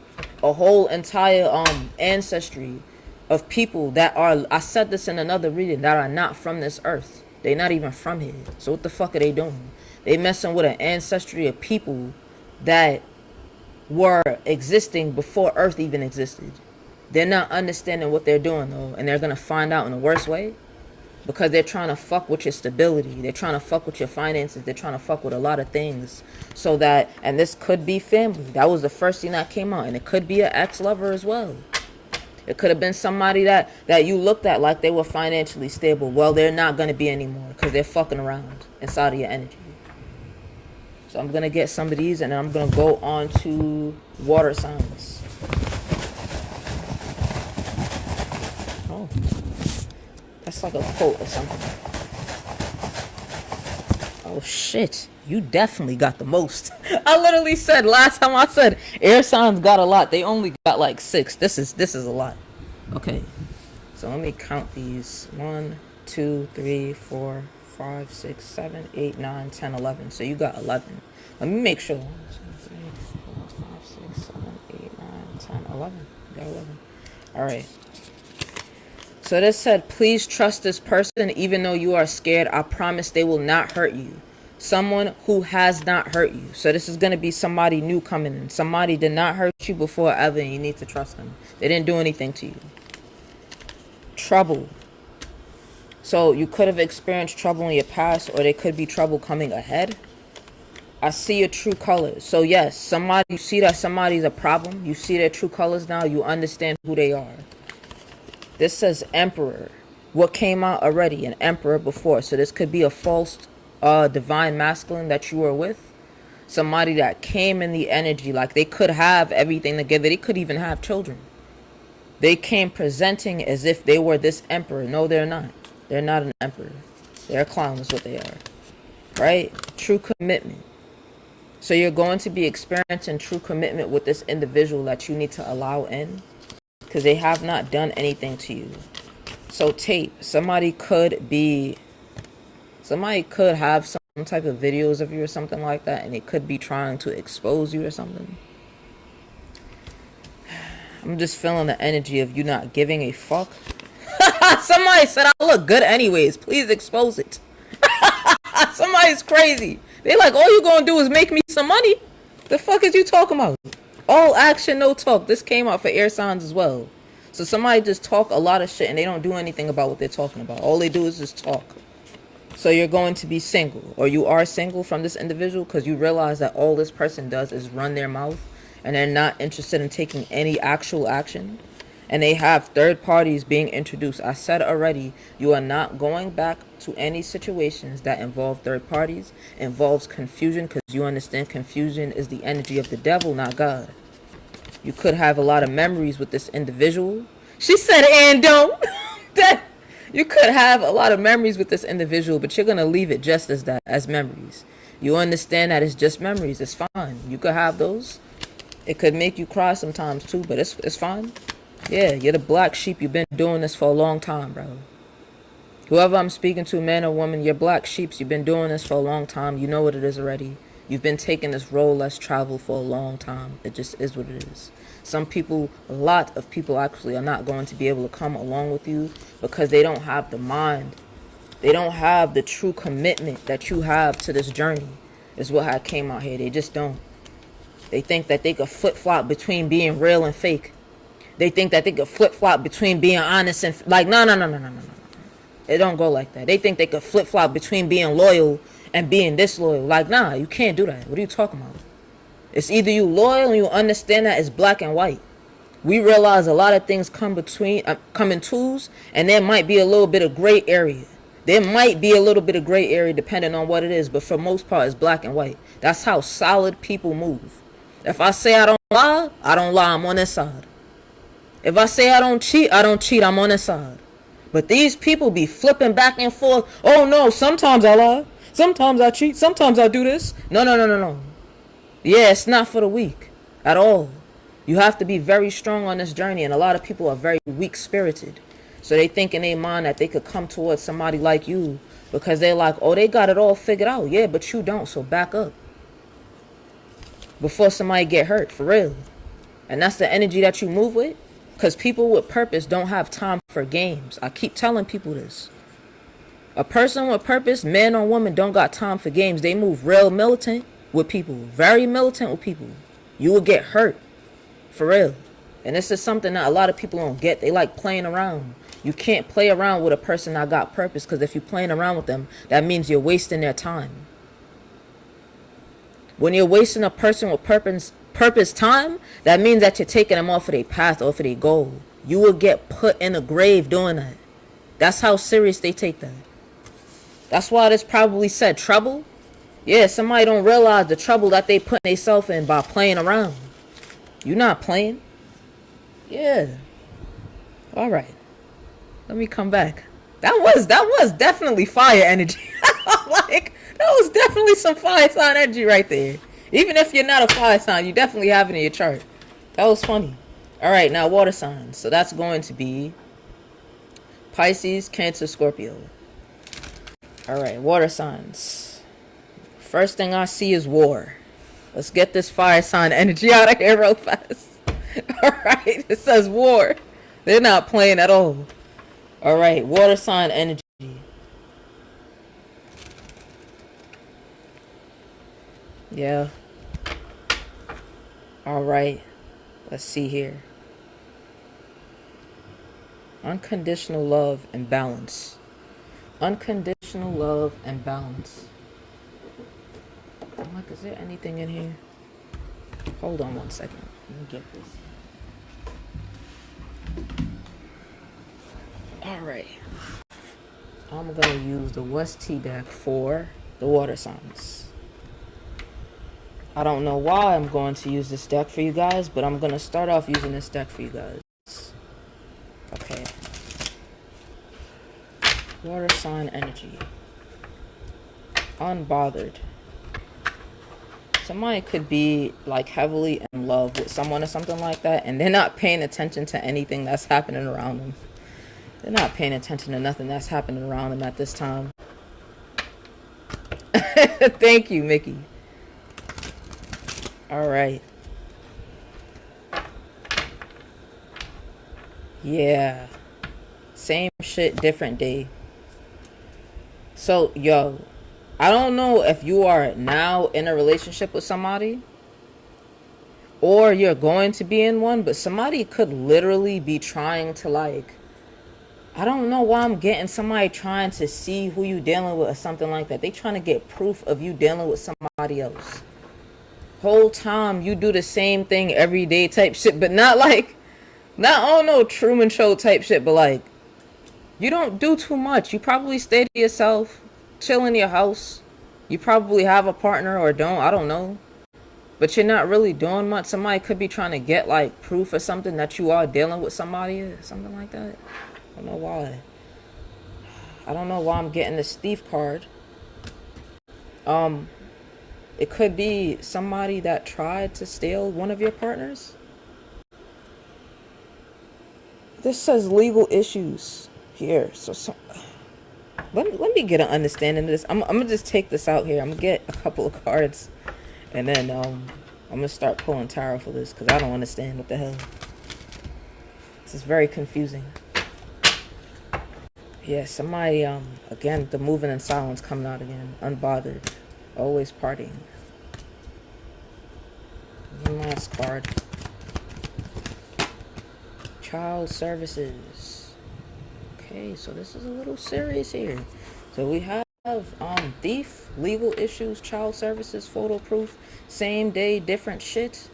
a whole entire ancestry of people that are, I said this in another reading, that are not from this earth. They're not even from here. So what the fuck are they doing? They messing with an ancestry of people that were existing before earth even existed. They're not understanding what they're doing though, and they're gonna find out in the worst way because they're trying to fuck with your stability. They're trying to fuck with your finances. They're trying to fuck with a lot of things so that, and this could be family. That was the first thing that came out, and it could be an ex-lover as well. It could have been somebody that you looked at like they were financially stable. Well, they're not going to be anymore because they're fucking around inside of your energy. So I'm going to get some of these and then I'm going to go on to water signs. Oh, that's like a quote or something. Oh, shit. You definitely got the most. I literally said last time I said air signs got a lot. They only got like 6. This is a lot. Okay. So let me count these. 1, 2, 3, 4, 5, 6, 7, 8, 9, 10, 11. So you got 11. Let me make sure. 1, 2, 3, 4, 5, 6, 7, 8, 9, 10, 11. You got 11. All right. So this said, please trust this person even though you are scared. I promise they will not hurt you. Someone who has not hurt you. So this is going to be somebody new coming in. Somebody did not hurt you before ever, and you need to trust them. They didn't do anything to you. Trouble. So you could have experienced trouble in your past, or there could be trouble coming ahead. I see your true colors. So yes, somebody, you see that somebody's a problem. You see their true colors now. You understand who they are. This says Emperor. What came out already? An Emperor before. So this could be a false divine masculine that you were with. Somebody that came in the energy like they could have everything together. They could even have children. They came presenting as if they were this emperor. No, they're not. They're not an emperor. They're a clown is what they are. Right? True commitment. So you're going to be experiencing true commitment with this individual that you need to allow in, because they have not done anything to you. So tape. Somebody could have some type of videos of you or something like that, and they could be trying to expose you or something. I'm just feeling the energy of you not giving a fuck. Somebody said I look good anyways. Please expose it. Somebody's crazy. They like, all you gonna do is make me some money. The fuck is you talking about? All action, no talk. This came out for air signs as well. So somebody just talk a lot of shit and they don't do anything about what they're talking about. All they do is just talk. So you're going to be single, or you are single from this individual, because you realize that all this person does is run their mouth and they're not interested in taking any actual action. And they have third parties being introduced. I said already, you are not going back to any situations that involve third parties, involves confusion, because you understand confusion is the energy of the devil, not God. You could have a lot of memories with this individual. She said, and don't. You could have a lot of memories with this individual, but you're going to leave it just as that, as memories. You understand that it's just memories. It's fine. You could have those. It could make you cry sometimes too, but it's fine. Yeah, you're the black sheep. You've been doing this for a long time, bro. Whoever I'm speaking to, man or woman, you're black sheeps. You've been doing this for a long time. You know what it is already. You've been taking this road less traveled for a long time. It just is what it is. Some people, a lot of people actually are not going to be able to come along with you because they don't have the mind. They don't have the true commitment that you have to this journey, is what I came out here. They just don't. They think that they could flip-flop between being real and fake. They think that they could flip-flop between being honest and... Like, no. It don't go like that. They think they could flip-flop between being loyal and being disloyal. Like, nah, you can't do that. What are you talking about? It's either you loyal and you understand that it's black and white. We realize a lot of things come in twos, and there might be a little bit of gray area. There might be a little bit of gray area depending on what it is, but for most part, it's black and white. That's how solid people move. If I say I don't lie, I'm on this side. If I say I don't cheat, I'm on this side. But these people be flipping back and forth. Oh no, sometimes I lie. Sometimes I cheat. Sometimes I do this. No. Yeah, it's not for the weak at all. You have to be very strong on this journey, and a lot of people are very weak-spirited. So they think in their mind that they could come towards somebody like you because they're like, oh, they got it all figured out. Yeah, but you don't, so back up. Before somebody get hurt, for real. And that's the energy that you move with. Because people with purpose don't have time for games. I keep telling people this. A person with purpose, man or woman, don't got time for games. They move real militant with people. Very militant with people. You will get hurt. For real. And this is something that a lot of people don't get. They like playing around. You can't play around with a person that got purpose, because if you're playing around with them, that means you're wasting their time. When you're wasting a person with purpose time, that means that you're taking them off of their path, off of their goal. You will get put in a grave doing that. That's how serious they take that. That's why this probably said trouble. Yeah, somebody don't realize the trouble that they put themselves in by playing around. You're not playing. Yeah. All right. Let me come back. That was definitely fire energy. Like, that was definitely some fire sign energy right there. Even if you're not a fire sign, you definitely have it in your chart. That was funny. All right, now water signs. So that's going to be Pisces, Cancer, Scorpio. All right, water signs. First thing I see is war. Let's get this fire sign energy out of here real fast. All right, it says war. They're not playing at all. All right, water sign energy. Yeah. All right. Let's see here. Unconditional love and balance. Unconditional love and balance. I'm like, is there anything in here? Hold on 1 second. Let me get this. All right. I'm going to use the West T deck for the water signs. I don't know why I'm going to use this deck for you guys, but I'm going to start off using this deck for you guys. Okay. Water sign energy. Unbothered. Somebody could be like heavily in love with someone or something like that, and they're not paying attention to anything that's happening around them. They're not paying attention to nothing that's happening around them at this time. Thank you, Mickey. All right. Yeah. Same shit, different day. So, yo, I don't know if you are now in a relationship with somebody or you're going to be in one, but somebody could literally be trying to, like, I don't know why I'm getting somebody trying to see who you dealing with or something like that. They trying to get proof of you dealing with somebody else. Whole time you do the same thing every day type shit, but not like, not on no Truman Show type shit, but like, you don't do too much. You probably stay to yourself, chill in your house. You probably have a partner or don't, I don't know. But you're not really doing much. Somebody could be trying to get like proof or something that you are dealing with somebody or something like that. I don't know why. I don't know why I'm getting this thief card. It could be somebody that tried to steal one of your partners. This says legal issues here. So let me get an understanding of this. I'm gonna just take this out here. I'm gonna get a couple of cards, and then I'm gonna start pulling tarot for this because I don't understand what the hell. This is very confusing. Yeah, somebody again, the moving in silence coming out again. Unbothered, always partying. One last card. Child services. Okay, so this is a little serious here. So we have thief, legal issues, child services, photo proof, same day, different shit.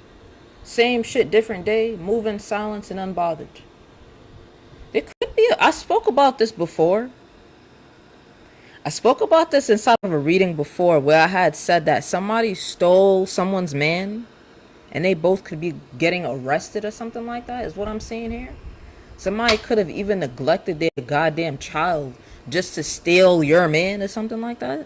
Same shit, different day, moving silence and unbothered. There could be I spoke about this before. I spoke about this inside of a reading before where I had said that somebody stole someone's man and they both could be getting arrested or something like that, is what I'm saying here. Somebody could have even neglected their goddamn child just to steal your man or something like that.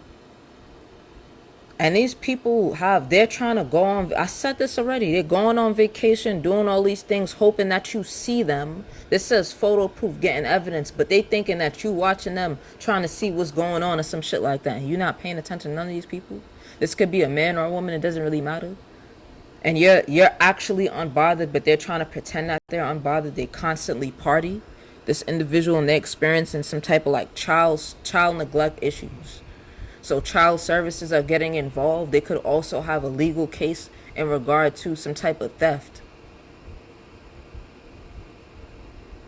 And these people they're trying to go on, I said this already, they're going on vacation, doing all these things, hoping that you see them. This says photo proof, getting evidence, but they thinking that you watching them, trying to see what's going on or some shit like that. You're not paying attention to none of these people. This could be a man or a woman, it doesn't really matter. And you're actually unbothered, but they're trying to pretend that they're unbothered. They constantly party. This individual, and they're experiencing some type of like child neglect issues. So child services are getting involved. They could also have a legal case in regard to some type of theft.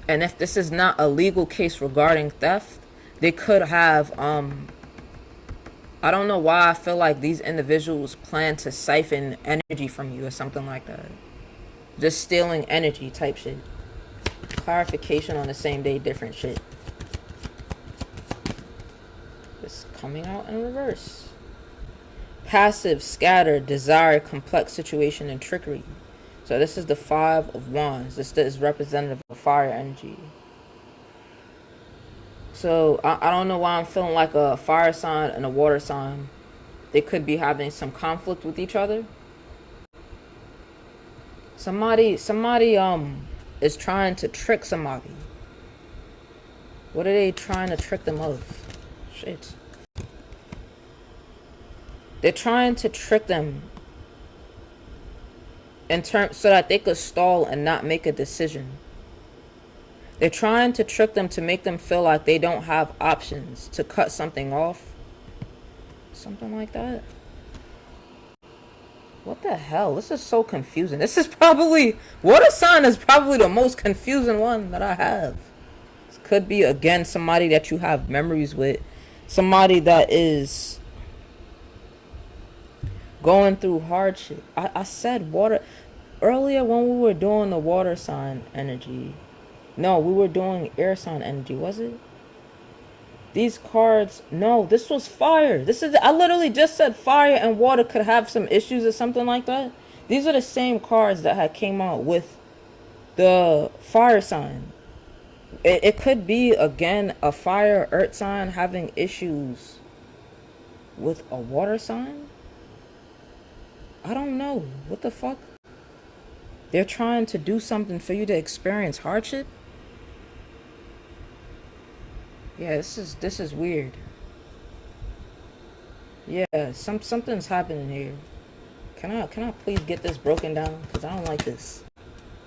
And if this is not a legal case regarding theft, they could have I don't know why I feel like these individuals plan to siphon energy from you or something like that. Just stealing energy type shit. Clarification on the same day, different shit. It's coming out in reverse. Passive, scattered, desire, complex situation, and trickery. So this is the 5 of Wands. This is representative of fire energy. So I don't know why I'm feeling like a fire sign and a water sign. They could be having some conflict with each other. Somebody is trying to trick somebody. What are they trying to trick them of? Shit. They're trying to trick them in terms so that they could stall and not make a decision. They're trying to trick them to make them feel like they don't have options to cut something off. Something like that. What the hell? This is so confusing. This is probably, water sign is probably the most confusing one that I have. This could be, again, somebody that you have memories with. Somebody that is going through hardship. I said water earlier when we were doing the water sign energy. No, we were doing air sign energy, was it? These cards, no, this was fire. I literally just said fire and water could have some issues or something like that. These are the same cards that had came out with the fire sign. It could be, again, a fire earth sign having issues with a water sign. I don't know. What the fuck? They're trying to do something for you to experience hardship? Yeah, this is weird. Yeah, something's happening here. Can I please get this broken down? Cause I don't like this.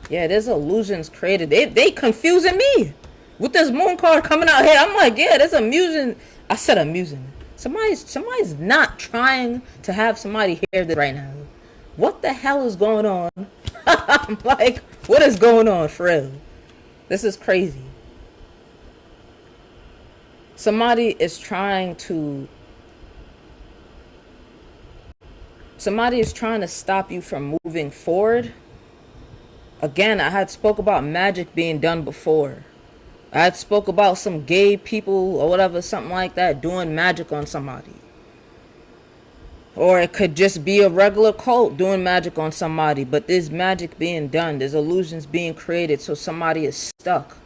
Yeah, there's illusions created. They confusing me with this moon card coming out here. I'm like, yeah, there's amusing. I said amusing. Somebody's not trying to have somebody hear this right now. What the hell is going on? I'm like, what is going on, for real? This is crazy. Somebody is trying to somebody is trying to stop you from moving forward. Again, I had spoke about magic being done before. I had spoke about some gay people or whatever, something like that, doing magic on somebody. Or it could just be a regular cult doing magic on somebody, but there's magic being done. There's illusions being created, so somebody is stuck.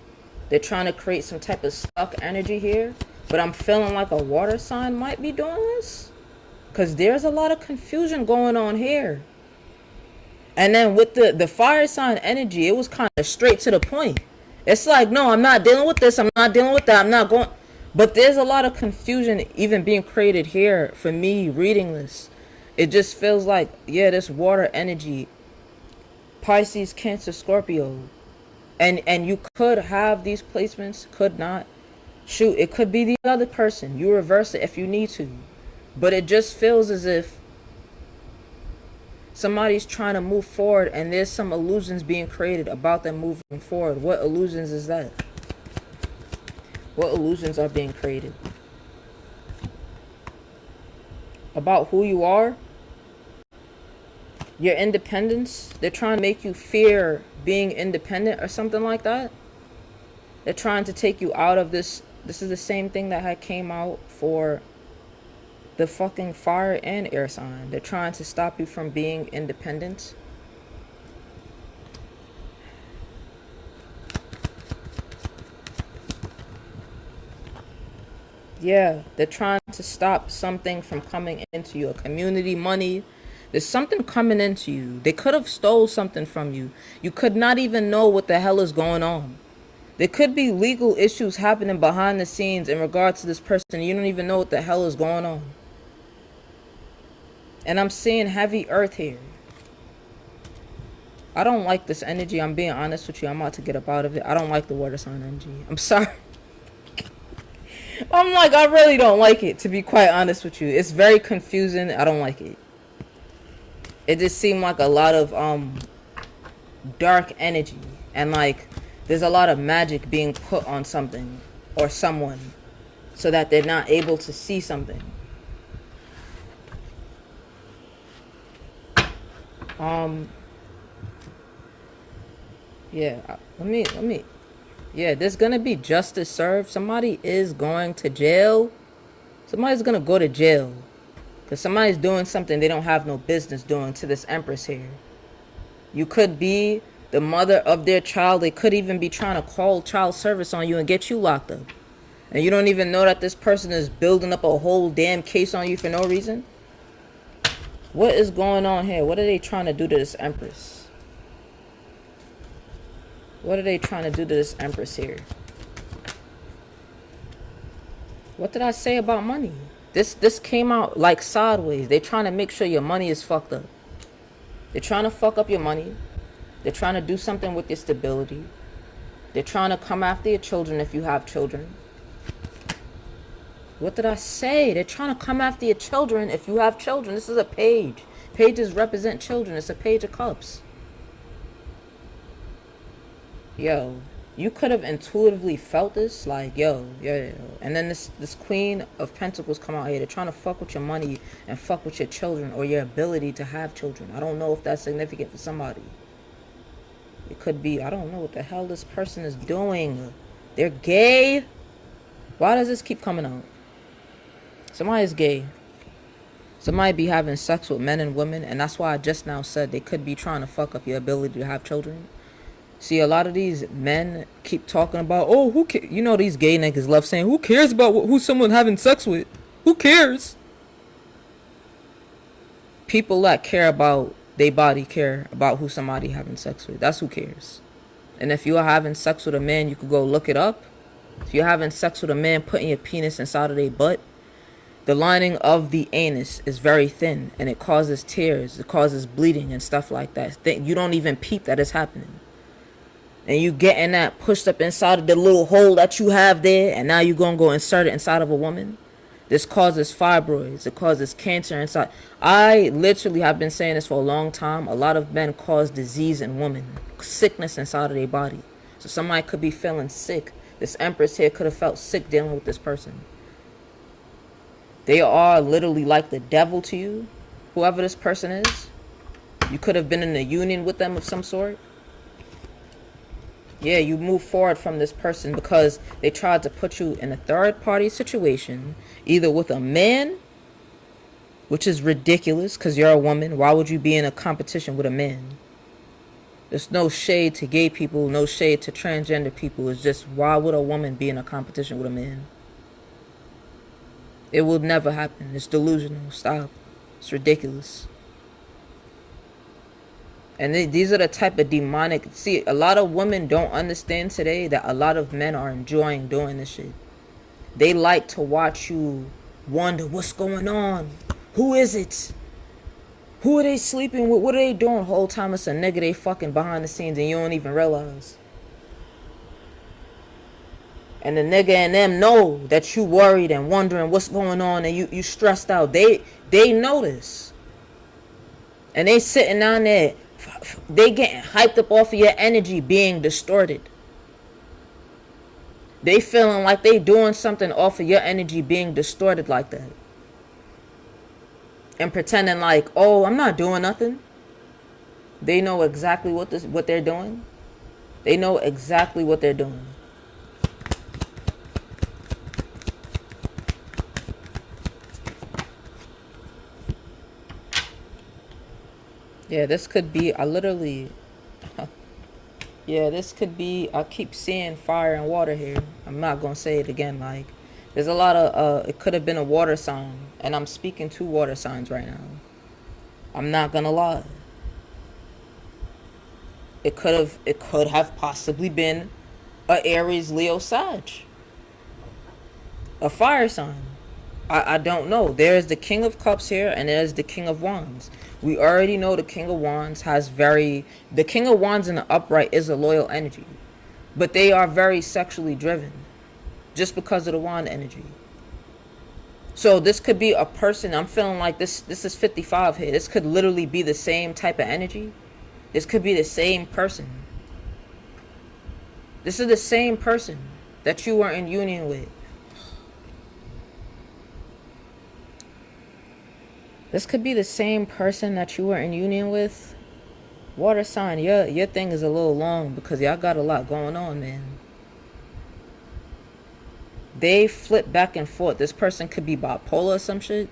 They're trying to create some type of stuck energy here, but I'm feeling like a water sign might be doing this, because there's a lot of confusion going on here. And then with the fire sign energy, it was kind of straight to the point. It's like, no, I'm not dealing with this. I'm not dealing with that. I'm not going. But there's a lot of confusion even being created here for me reading this. It just feels like, yeah, this water energy, Pisces, Cancer, Scorpio. And you could have these placements, could not. Shoot, it could be the other person. You reverse it if you need to. But it just feels as if somebody's trying to move forward and there's some illusions being created about them moving forward. What illusions is that? What illusions are being created? About who you are? Your independence? They're trying to make you fear being independent or something like that? They're trying to take you out of this. This is the same thing that had came out for the fucking fire and air sign. They're trying to stop you from being independent. Yeah, they're trying to stop something from coming into your community, money. There's something coming into you. They could have stole something from you. You could not even know what the hell is going on. There could be legal issues happening behind the scenes in regards to this person. You don't even know what the hell is going on. And I'm seeing heavy earth here. I don't like this energy. I'm being honest with you. I'm about to get up out of it. I don't like the water sign energy. I'm sorry. I'm like, I really don't like it, to be quite honest with you. It's very confusing. I don't like it. It just seemed like a lot of dark energy. And like, there's a lot of magic being put on something or someone so that they're not able to see something. Yeah, let me, yeah, there's gonna be justice served. Somebody is going to jail. Somebody's gonna go to jail. Because somebody's doing something they don't have no business doing to this Empress here. You could be the mother of their child. They could even be trying to call child service on you and get you locked up. And you don't even know that this person is building up a whole damn case on you for no reason. What is going on here? What are they trying to do to this Empress? What are they trying to do to this Empress here? What did I say about money? This came out like sideways. They're trying to make sure your money is fucked up. They're trying to fuck up your money. They're trying to do something with your stability. They're trying to come after your children if you have children. What did I say? They're trying to come after your children if you have children. This is a page. Pages represent children. It's a page of cups. Yo, you could have intuitively felt this. Like, yo. And then this Queen of Pentacles come out here. They're trying to fuck with your money and fuck with your children or your ability to have children. I don't know if that's significant for somebody. It could be. I don't know what the hell this person is doing. They're gay. Why does this keep coming out? Somebody's gay. Somebody be having sex with men and women, and that's why I just now said they could be trying to fuck up your ability to have children. See, a lot of these men keep talking about, oh, you know, these gay niggas love saying, who cares about who someone having sex with? Who cares? People that care about their body care about who somebody having sex with. That's who cares. And if you're having sex with a man, you could go look it up. If you're having sex with a man putting your penis inside of their butt, the lining of the anus is very thin and it causes tears, it causes bleeding and stuff like that. You don't even peep that it's happening. And you getting that pushed up inside of the little hole that you have there, and now you're going to go insert it inside of a woman. This causes fibroids. It causes cancer inside. I literally have been saying this for a long time. A lot of men cause disease in women, sickness inside of their body. So somebody could be feeling sick. This Empress here could have felt sick dealing with this person. They are literally like the devil to you, whoever this person is. You could have been in a union with them of some sort. Yeah, you move forward from this person because they tried to put you in a third party situation, either with a man, which is ridiculous because you're a woman. Why would you be in a competition with a man? There's no shade to gay people, no shade to transgender people. It's just, why would a woman be in a competition with a man? It will never happen. It's delusional. Stop. It's ridiculous. And these are the type of demonic... See, a lot of women don't understand today that a lot of men are enjoying doing this shit. They like to watch you wonder what's going on. Who is it? Who are they sleeping with? What are they doing? The whole time it's a nigga they fucking behind the scenes and you don't even realize. And the nigga and them know that you worried and wondering what's going on and you stressed out. They know this. And they sitting down there. They getting hyped up off of your energy being distorted. They feeling like they doing something off of your energy being distorted like that. And pretending like, oh, I'm not doing nothing. They know exactly what they're doing. They know exactly what they're doing. Yeah, this could be, this could be, I keep seeing fire and water here. I'm not going to say it again. Like, there's a lot of, it could have been a water sign. And I'm speaking to water signs right now. I'm not going to lie. It could have possibly been a Aries, Leo, Sag. A fire sign. I don't know. There's the King of Cups here and there's the King of Wands. We already know the King of Wands the King of Wands in the upright is a loyal energy. But they are very sexually driven. Just because of the wand energy. So this could be a person, I'm feeling like this is 55 here. This could literally be the same type of energy. This could be the same person. This is the same person that you were in union with. This could be the same person that you were in union with. Water sign, your thing is a little long because y'all got a lot going on, man. They flip back and forth. This person could be bipolar or some shit.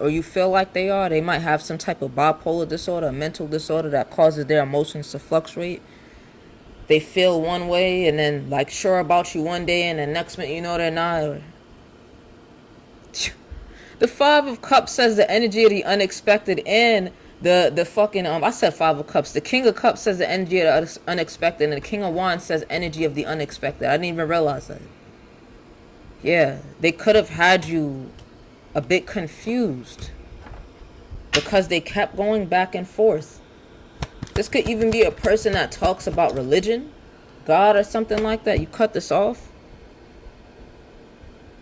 Or you feel like they are. They might have some type of bipolar disorder, a mental disorder that causes their emotions to fluctuate. They feel one way and then like sure about you one day and the next minute you know they're not. The Five of Cups says the energy of the unexpected, and the fucking I said Five of Cups. The King of Cups says the energy of the unexpected, and the King of Wands says energy of the unexpected. I didn't even realize that. Yeah, they could have had you a bit confused because they kept going back and forth. This could even be a person that talks about religion, God or something like that. You cut this off.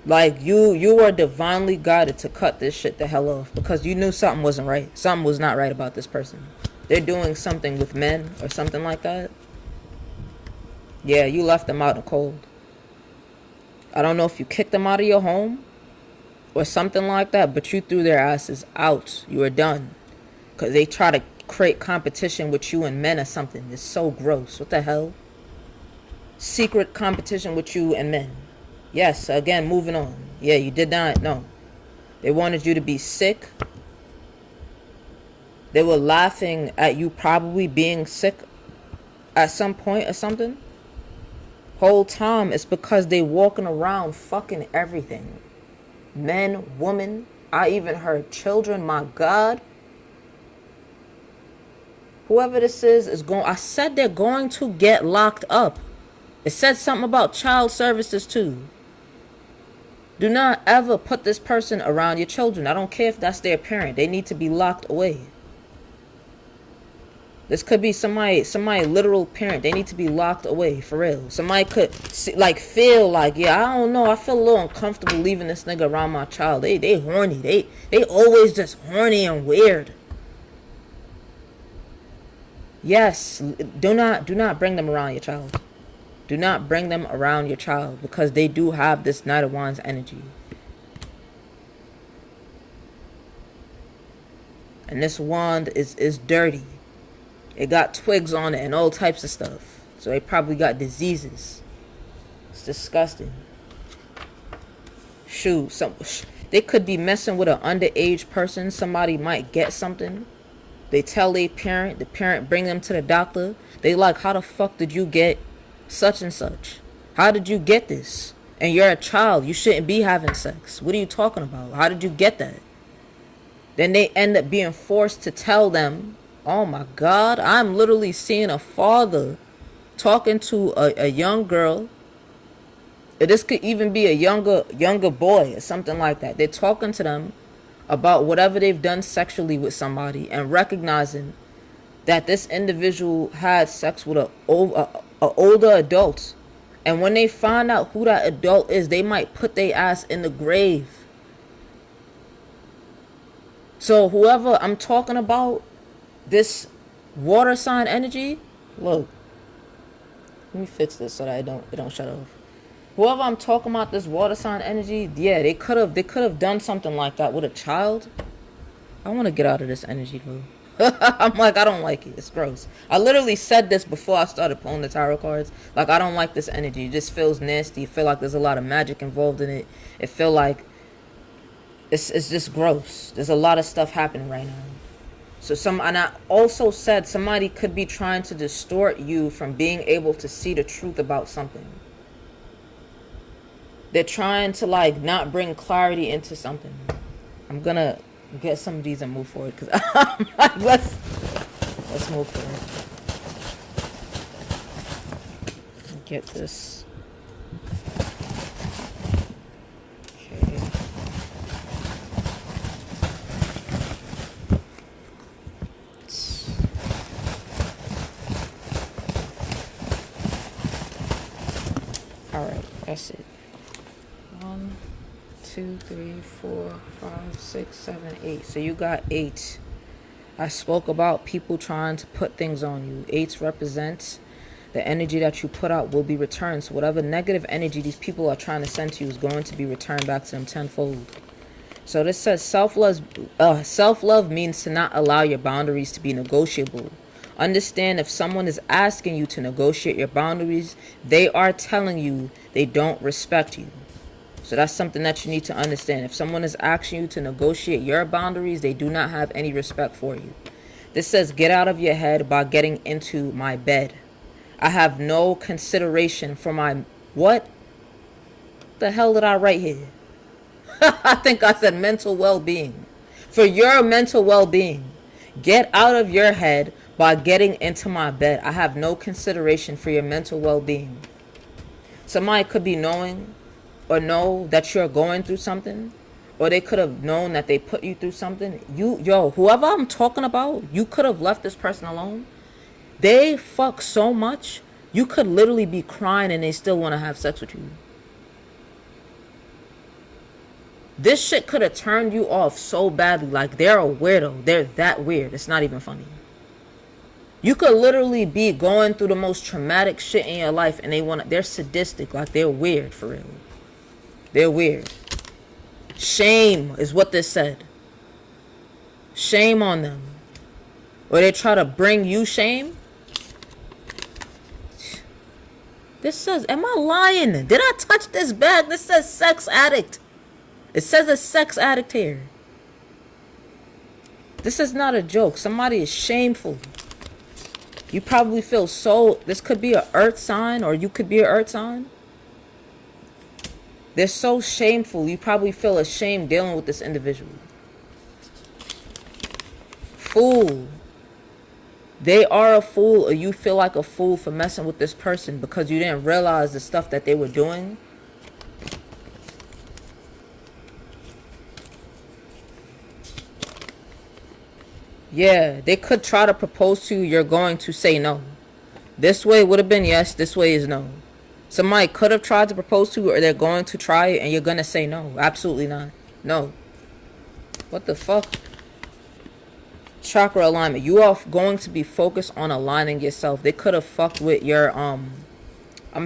Like you were divinely guided to cut this shit the hell off because you knew something wasn't right. Something was not right about this person. They're doing something with men or something like that. Yeah, you left them out in the cold. I don't know if you kicked them out of your home or something like that, but you threw their asses out. You were done. Because they try to create competition with you and men or something. It's so gross. What the hell? Secret competition with you and men. Yes, again, moving on. Yeah, you did not. No. They wanted you to be sick. They were laughing at you probably being sick. at some point or something. Whole time it's because they walking around fucking everything. Men, women, I even heard children, my God. Whoever this is going, I said they're going to get locked up. It said something about child services too. Do not ever put this person around your children. I don't care if that's their parent. They need to be locked away. This could be somebody literal parent. They need to be locked away, for real. Somebody could see, like, feel like, yeah, I don't know, I feel a little uncomfortable leaving this nigga around my child. They horny. They always just horny and weird. Yes, do not bring them around your child. Do not bring them around your child, because they do have this Knight of Wands energy. And this wand is dirty. It got twigs on it and all types of stuff. So they probably got diseases. It's disgusting. Shoot, they could be messing with an underage person. Somebody might get something. They tell their parent. The parent bring them to the doctor. They like, how the fuck did you get such and such? How did you get this? And you're a child. You shouldn't be having sex. What are you talking about? How did you get that? Then they end up being forced to tell them. Oh my God, I'm literally seeing a father talking to a young girl. This could even be a younger boy or something like that. They're talking to them about whatever they've done sexually with somebody, and recognizing that this individual had sex with a older adult. And when they find out who that adult is, they might put their ass in the grave. So whoever I'm talking about, this water sign energy, look, let me fix this so that it don't shut off. Whoever I'm talking about, this water sign energy, yeah, they could have done something like that with a child. I want to get out of this energy though. I'm like, I don't like it. It's gross. I literally said this before I started pulling the tarot cards. Like, I don't like this energy. It just feels nasty. I feel like there's a lot of magic involved in it. It feel like it's just gross. There's a lot of stuff happening right now. So and I also said somebody could be trying to distort you from being able to see the truth about something. They're trying to like not bring clarity into something. I'm gonna get some of these and move forward, because I'm like, let's move forward. Get this. Okay. Alright, that's it. 1, 2, 3, 4, 5, 6, 7, 8. So you got 8. I spoke about people trying to put things on you. 8 represents the energy that you put out will be returned. So whatever negative energy these people are trying to send to you is going to be returned back to them tenfold. So this says self-love means to not allow your boundaries to be negotiable. Understand, if someone is asking you to negotiate your boundaries, they are telling you they don't respect you. So that's something that you need to understand. If someone is asking you to negotiate your boundaries, they do not have any respect for you. This says, get out of your head by getting into my bed. I have no consideration for my... What the hell did I write here? I think I said mental well-being. For your mental well-being. Get out of your head by getting into my bed. I have no consideration for your mental well-being. Somebody could be knowing or know that you're going through something, or they could have known that they put you through something. Whoever I'm talking about, you could have left this person alone. They fuck so much, you could literally be crying and they still want to have sex with you. This shit could have turned you off so badly. Like, they're a weirdo. They're that weird. It's not even funny. You could literally be going through the most traumatic shit in your life and they're sadistic. Like, they're weird for real. They're weird. Shame is what this said. Shame on them. Or they try to bring you shame. This says, am I lying? Did I touch this bag? This says sex addict. It says a sex addict here. This is not a joke. Somebody is shameful. You probably feel so, this could be an earth sign, or you could be an earth sign. They're so shameful. You probably feel ashamed dealing with this individual. Fool. They are a fool, or you feel like a fool for messing with this person because you didn't realize the stuff that they were doing. Yeah, they could try to propose to you. You're going to say no. This way would have been yes. This way is no. Somebody could have tried to propose to you, or they're going to try it, and you're going to say no. Absolutely not. No. What the fuck? Chakra alignment. You are going to be focused on aligning yourself. They could have fucked with your, I'm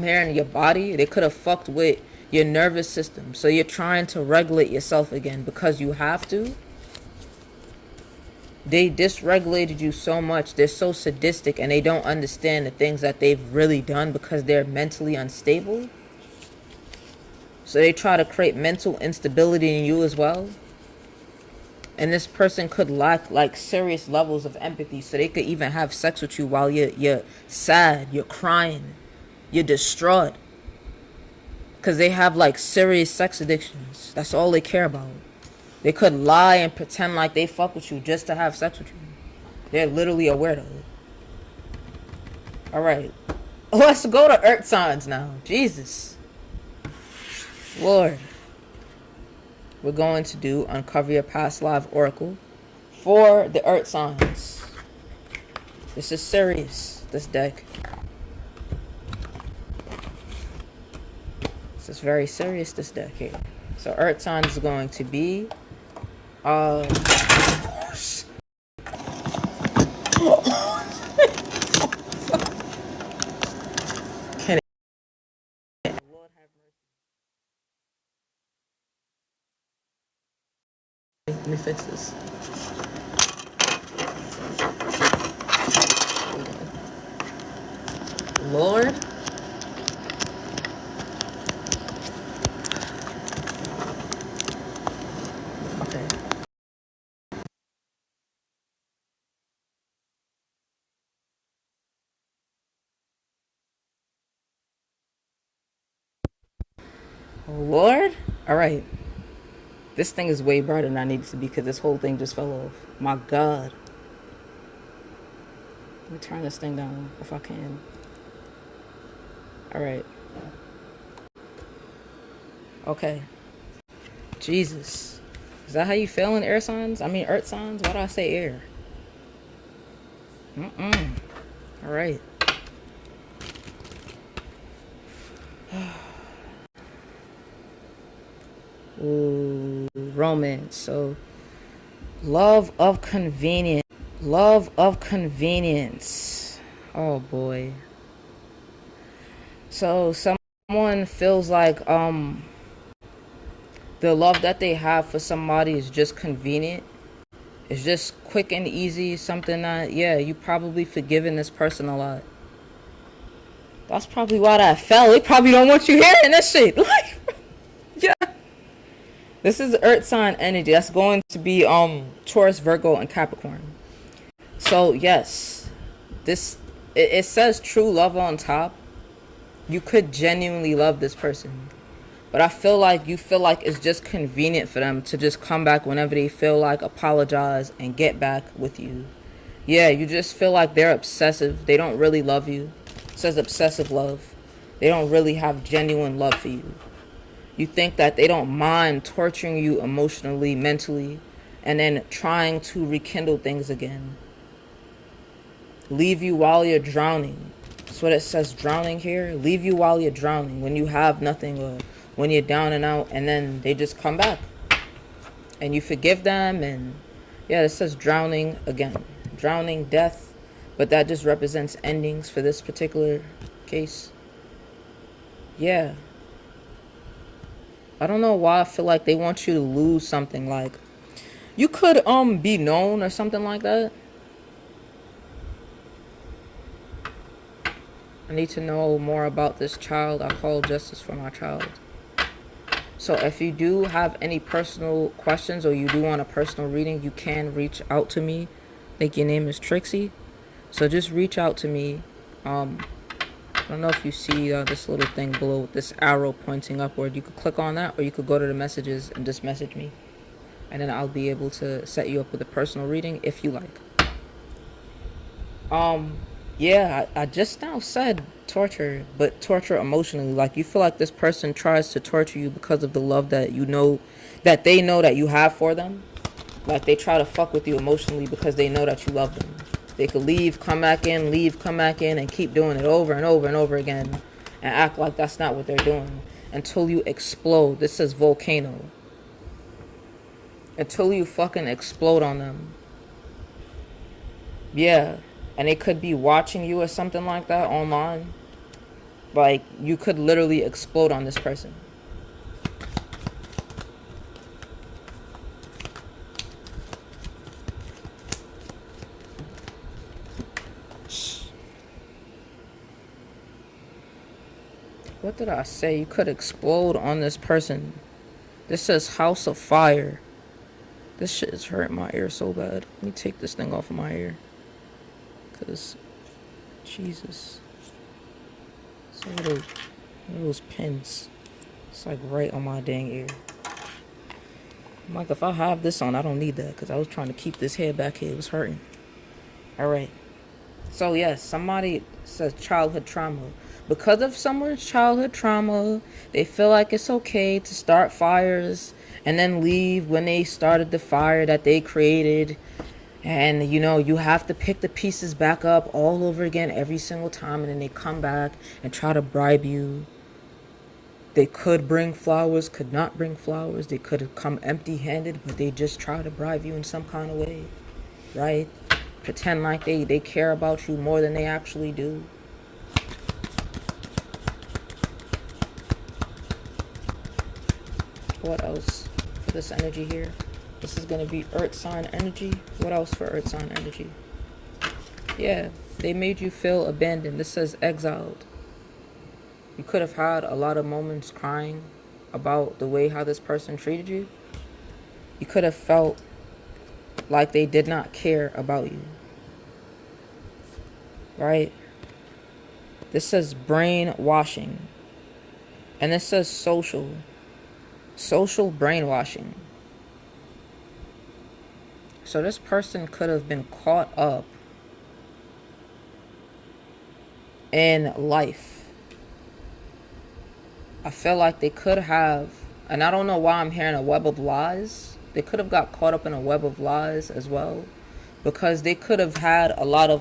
hearing your body. They could have fucked with your nervous system. So you're trying to regulate yourself again because you have to. They dysregulated you so much. They're so sadistic, and they don't understand the things that they've really done because they're mentally unstable. So they try to create mental instability in you as well. And this person could lack like serious levels of empathy, so they could even have sex with you while you're sad, you're crying, you're distraught, because they have like serious sex addictions. That's all they care about. They could lie and pretend like they fuck with you just to have sex with you. They're literally a weirdo. Alright. Let's go to earth signs now. Jesus. Lord. We're going to do Uncover Your Past Live Oracle for the earth signs. This is serious, this deck. This is very serious, this deck here. So earth signs is going to be let me fix this. Lord. Okay. Lord? Alright. This thing is way brighter than I need it to be because this whole thing just fell off. My God. Let me turn this thing down if I can. Alright. Okay. Jesus. Is that how you feeling, air signs? I mean, earth signs? Why do I say air? Alright. Ooh, romance. So, love of convenience. Love of convenience. Oh boy. So someone feels like the love that they have for somebody is just convenient. It's just quick and easy. Something that, yeah, you probably forgiven this person a lot. That's probably why that fell. They probably don't want you hearing this shit. Like, yeah. This is earth sign energy. That's going to be Taurus, Virgo, and Capricorn. So yes, this it says true love on top. You could genuinely love this person, but I feel like you feel like it's just convenient for them to just come back whenever they feel like, apologize, and get back with you. Yeah, you just feel like they're obsessive. They don't really love you. It says obsessive love. They don't really have genuine love for you. You think that they don't mind torturing you emotionally, mentally, and then trying to rekindle things again. Leave you while you're drowning. That's what it says, drowning here. Leave you while you're drowning, when you have nothing, or when you're down and out, and then they just come back. And you forgive them, and yeah, it says drowning again. Drowning, death, but that just represents endings for this particular case. Yeah. I don't know why I feel like they want you to lose something. Like, you could be known or something like that. I need to know more about this child. I call justice for my child. So if you do have any personal questions, or you do want a personal reading, you can reach out to me. I think your name is Trixie. So just reach out to me. I don't know if you see this little thing below with this arrow pointing upward. You could click on that, or you could go to the messages and just message me, and then I'll be able to set you up with a personal reading if you like. Yeah, I just now said torture, but torture emotionally. Like, you feel like this person tries to torture you because of the love that you know, that they know that you have for them. Like, they try to fuck with you emotionally because they know that you love them. They could leave, come back in, leave, come back in, and keep doing it over and over and over again, and act like that's not what they're doing until you explode. This says volcano. Until you fucking explode on them. Yeah. And they could be watching you or something like that online. Like, you could literally explode on this person. What did I say? You could explode on this person. This says House of Fire. This shit is hurting my ear so bad. Let me take this thing off of my ear. Because, Jesus. So what are those pins? It's like right on my dang ear. I'm like, if I have this on, I don't need that. Because I was trying to keep this head back here. It was hurting. Alright. So yes, somebody says childhood trauma. Because of someone's childhood trauma, they feel like it's okay to start fires and then leave when they started the fire that they created. And, you know, you have to pick the pieces back up all over again every single time. And then they come back and try to bribe you. They could bring flowers, could not bring flowers. They could have come empty-handed, but they just try to bribe you in some kind of way. Right? Pretend like they care about you more than they actually do. What else for this energy here? This is going to be earth sign energy. What else for earth sign energy? Yeah, they made you feel abandoned. This says exiled. You could have had a lot of moments crying about the way how this person treated you. You could have felt like they did not care about you. Right? This says brainwashing. And this says social brainwashing. So this person could have been caught up in life. I feel like they could have, and I don't know why I'm hearing a web of lies. They could have got caught up in a web of lies as well, because they could have had a lot of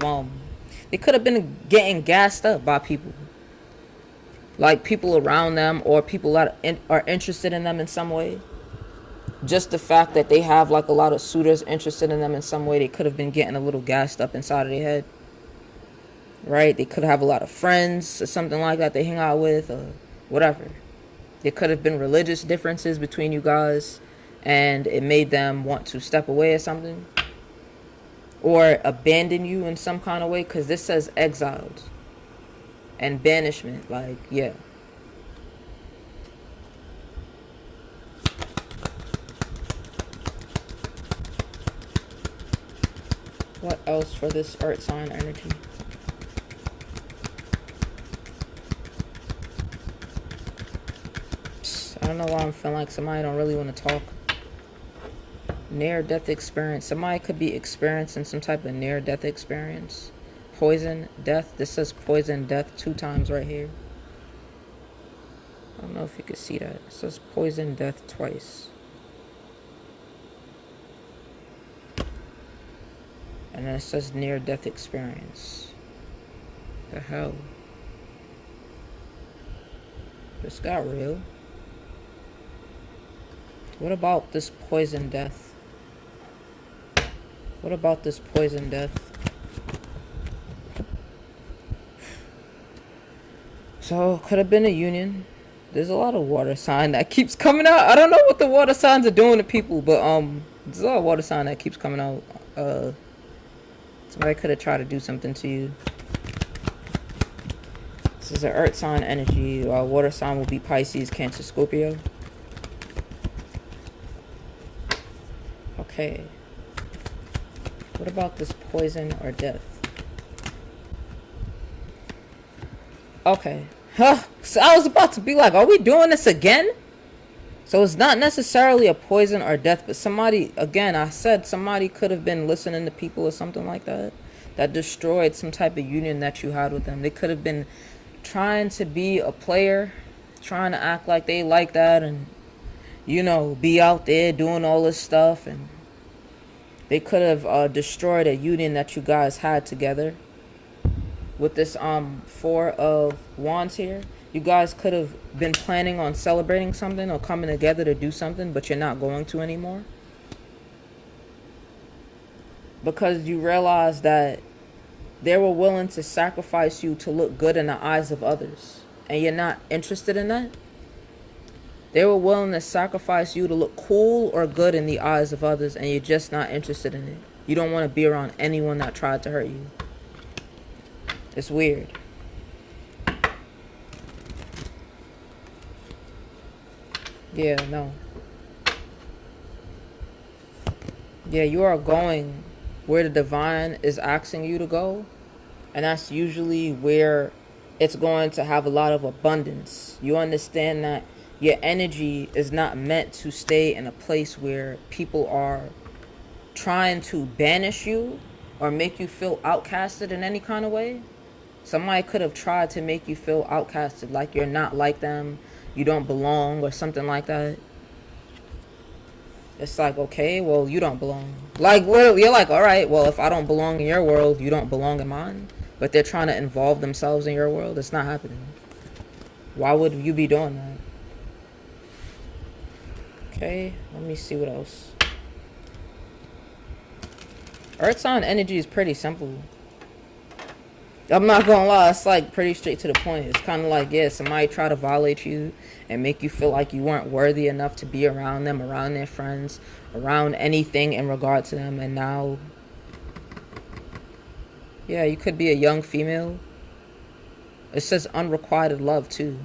they could have been getting gassed up by people, like people around them or people that are interested in them in some way. Just the fact that they have like a lot of suitors interested in them in some way, they could have been getting a little gassed up inside of their head. Right? They could have a lot of friends or something like that they hang out with or whatever. There could have been religious differences between you guys and it made them want to step away or something. Or abandon you in some kind of way, because this says exiled and banishment. Like, yeah. What else for this earth sign energy? I don't know why I'm feeling like somebody don't really want to talk. Near-death experience. Somebody could be experiencing some type of near-death experience. Poison, death. This says poison, death 2 times right here. I don't know if you could see that. It says poison, death twice. And then it says near-death experience. The hell? This got real. What about this poison death? What about this poison death? So, could have been a union. There's a lot of water sign that keeps coming out. I don't know what the water signs are doing to people, but there's a lot of water sign that keeps coming out. Somebody could have tried to do something to you. This is an earth sign energy. Water sign will be Pisces, Cancer, Scorpio. Okay. What about this poison or death? Okay. Huh. So I was about to be like, are we doing this again? So it's not necessarily a poison or death, but somebody, again, I said somebody could have been listening to people or something like that, that destroyed some type of union that you had with them. They could have been trying to be a player, trying to act like they like that and, you know, be out there doing all this stuff. And they could have destroyed a union that you guys had together. With this Four of Wands here, you guys could have been planning on celebrating something or coming together to do something, but you're not going to anymore because you realize that they were willing to sacrifice you to look good in the eyes of others, and you're not interested in that. They were willing to sacrifice you to look cool or good in the eyes of others, and you're just not interested in it. You don't want to be around anyone that tried to hurt you. It's weird. Yeah, no. Yeah, you are going where the divine is asking you to go. And that's usually where it's going to have a lot of abundance. You understand that your energy is not meant to stay in a place where people are trying to banish you or make you feel outcasted in any kind of way. Somebody could have tried to make you feel outcasted, like you're not like them, you don't belong, or something like that. It's like, okay, well, you don't belong. Like, literally, you're like, all right, well, if I don't belong in your world, you don't belong in mine. But they're trying to involve themselves in your world. It's not happening. Why would you be doing that? Okay, let me see what else. Earth sign energy is pretty simple. I'm not gonna lie, it's like pretty straight to the point. It's kind of like, yeah, somebody try to violate you and make you feel like you weren't worthy enough to be around them, around their friends, around anything in regard to them. And now, yeah, you could be a young female. It says unrequited love too.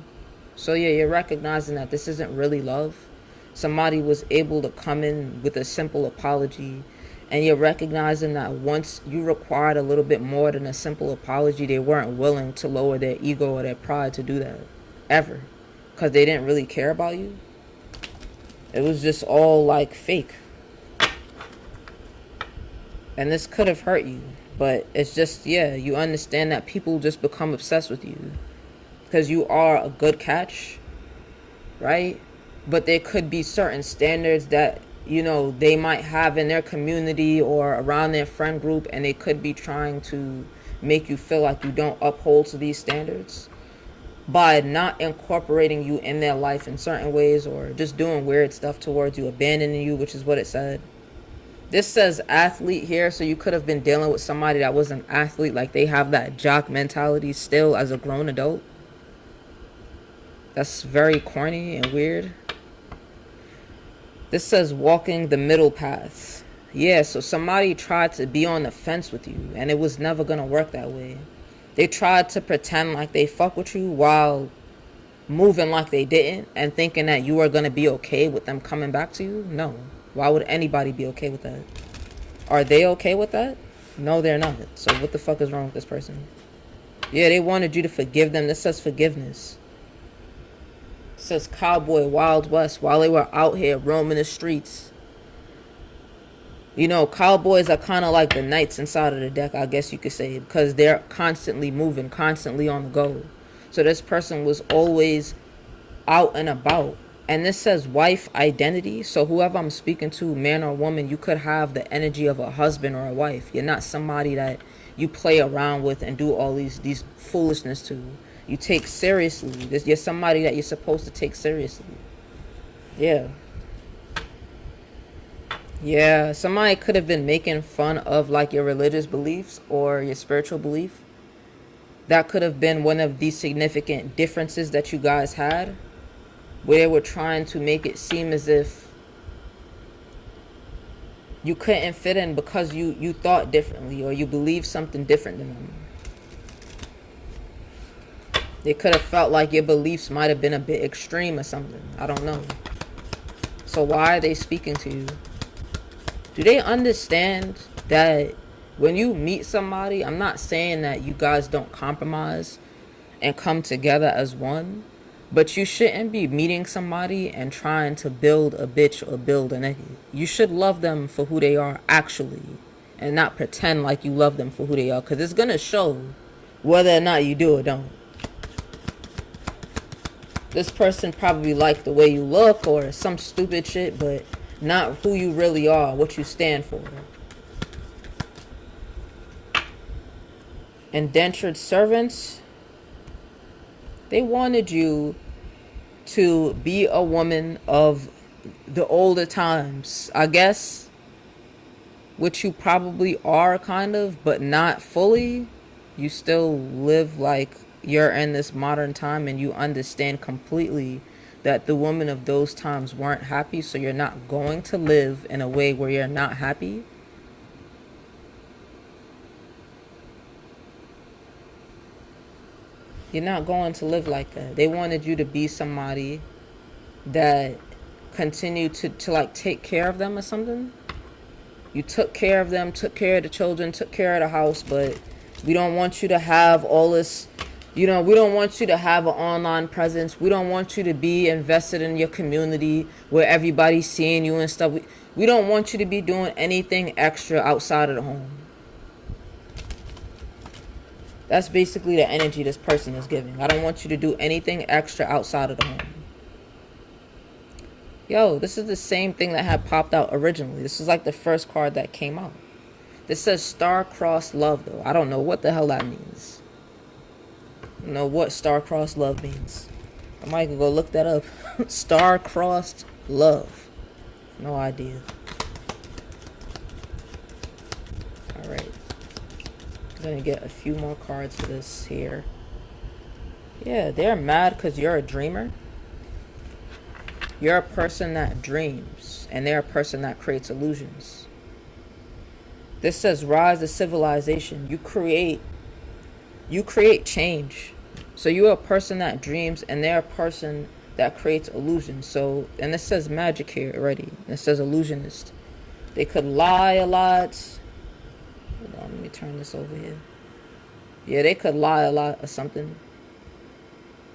So yeah, you're recognizing that this isn't really love. Somebody was able to come in with a simple apology, and you're recognizing that once you required a little bit more than a simple apology, they weren't willing to lower their ego or their pride to do that. Ever. Because they didn't really care about you. It was just all like fake. And this could have hurt you. But it's just, yeah, you understand that people just become obsessed with you. Because you are a good catch. Right? But there could be certain standards that, you know, they might have in their community or around their friend group, and they could be trying to make you feel like you don't uphold to these standards by not incorporating you in their life in certain ways, or just doing weird stuff towards you, abandoning you, which is what it said. This says athlete here, so you could have been dealing with somebody that was an athlete, like they have that jock mentality still as a grown adult. That's very corny and weird. This says walking the middle path. Yeah, so somebody tried to be on the fence with you, and it was never going to work that way. They tried to pretend like they fuck with you while moving like they didn't, and thinking that you are going to be okay with them coming back to you. No. Why would anybody be okay with that? Are they okay with that? No, they're not. So what the fuck is wrong with this person? Yeah, they wanted you to forgive them. This says forgiveness. Says cowboy Wild West while they were out here roaming the streets. You know, cowboys are kind of like the knights inside of the deck, I guess you could say, because they're constantly moving, constantly on the go. So this person was always out and about. And this says wife identity. So whoever I'm speaking to, man or woman, you could have the energy of a husband or a wife. You're not somebody that you play around with and do all these foolishness to. You take seriously. You're somebody that you're supposed to take seriously. Yeah. Yeah, somebody could have been making fun of like your religious beliefs or your spiritual belief. That could have been one of the significant differences that you guys had, where they were trying to make it seem as if you couldn't fit in because you thought differently or you believed something different than them. They could have felt like your beliefs might have been a bit extreme or something. I don't know. So why are they speaking to you? Do they understand that when you meet somebody, I'm not saying that you guys don't compromise and come together as one. But you shouldn't be meeting somebody and trying to build a bitch or build a nigga. You should love them for who they are actually, and not pretend like you love them for who they are, because it's gonna show whether or not you do or don't. This person probably liked the way you look or some stupid shit, but not who you really are, what you stand for. Indentured servants, they wanted you to be a woman of the older times, I guess, which you probably are kind of, but not fully. You still live like you're in this modern time, and you understand completely that the women of those times weren't happy, so you're not going to live in a way where you're not happy. You're not going to live like that. They wanted you to be somebody that continued to like take care of them or something. You took care of them, took care of the children, took care of the house, but we don't want you to have all this, we don't want you to have an online presence. We don't want you to be invested in your community where everybody's seeing you and stuff. We don't want you to be doing anything extra outside of the home. That's basically the energy this person is giving. I don't want you to do anything extra outside of the home. Yo, this is the same thing that had popped out originally. This is like the first card that came out. This says star-crossed love, though. I don't know what the hell that means. I don't know what star-crossed love means. I might go look that up. Star-crossed love. No idea. Alright. I'm gonna get a few more cards for this here. Yeah, they're mad because you're a dreamer. You're a person that dreams, and they're a person that creates illusions. This says rise of civilization. You create change. So you're a person that dreams, and they're a person that creates illusions. So, and this says magic here already. And it says illusionist. They could lie a lot. Hold on, let me turn this over here. Yeah, they could lie a lot or something.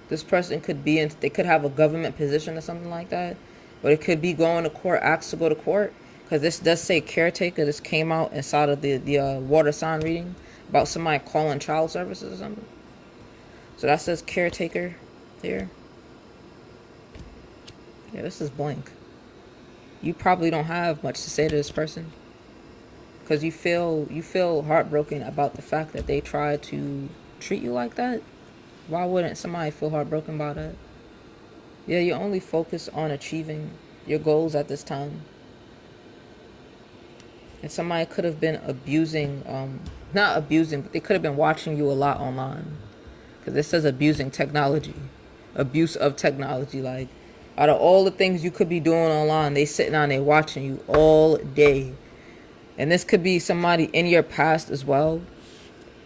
This person could be in, they could have a government position or something like that. But it could be going to court, asked to go to court. Because this does say caretaker. This came out inside of the water sign reading about somebody calling child services or something. So that says caretaker here. Yeah, this is blank. You probably don't have much to say to this person. Because you feel heartbroken about the fact that they tried to treat you like that. Why wouldn't somebody feel heartbroken about that? Yeah, you're only focused on achieving your goals at this time. And somebody could have been abusing, not abusing, but they could have been watching you a lot online. Because this says abusing technology. Abuse of technology. Like, out of all the things you could be doing online, they sitting on there watching you all day. And this could be somebody in your past as well.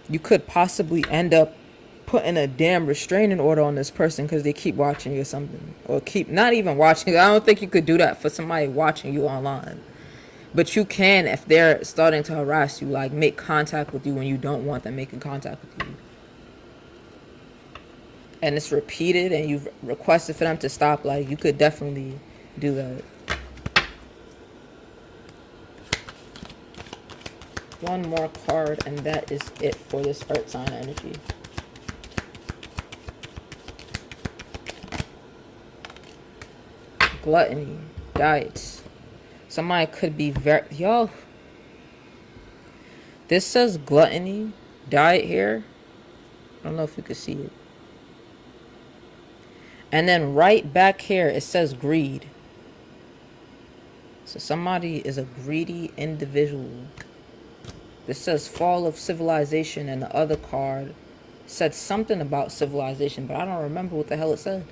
You could possibly end up putting a damn restraining order on this person because they keep watching you or something. Or keep not even watching. I don't think you could do that for somebody watching you online. But you can if they're starting to harass you, like make contact with you when you don't want them making contact with you. And it's repeated and you've requested for them to stop, like you could definitely do that. One more card and that is it for this earth sign energy. Gluttony, diets. Somebody could be very, this says gluttony, diet here. I don't know if you can see it. And then right back here, it says greed. So somebody is a greedy individual. This says fall of civilization, and the other card said something about civilization, but I don't remember what the hell it said.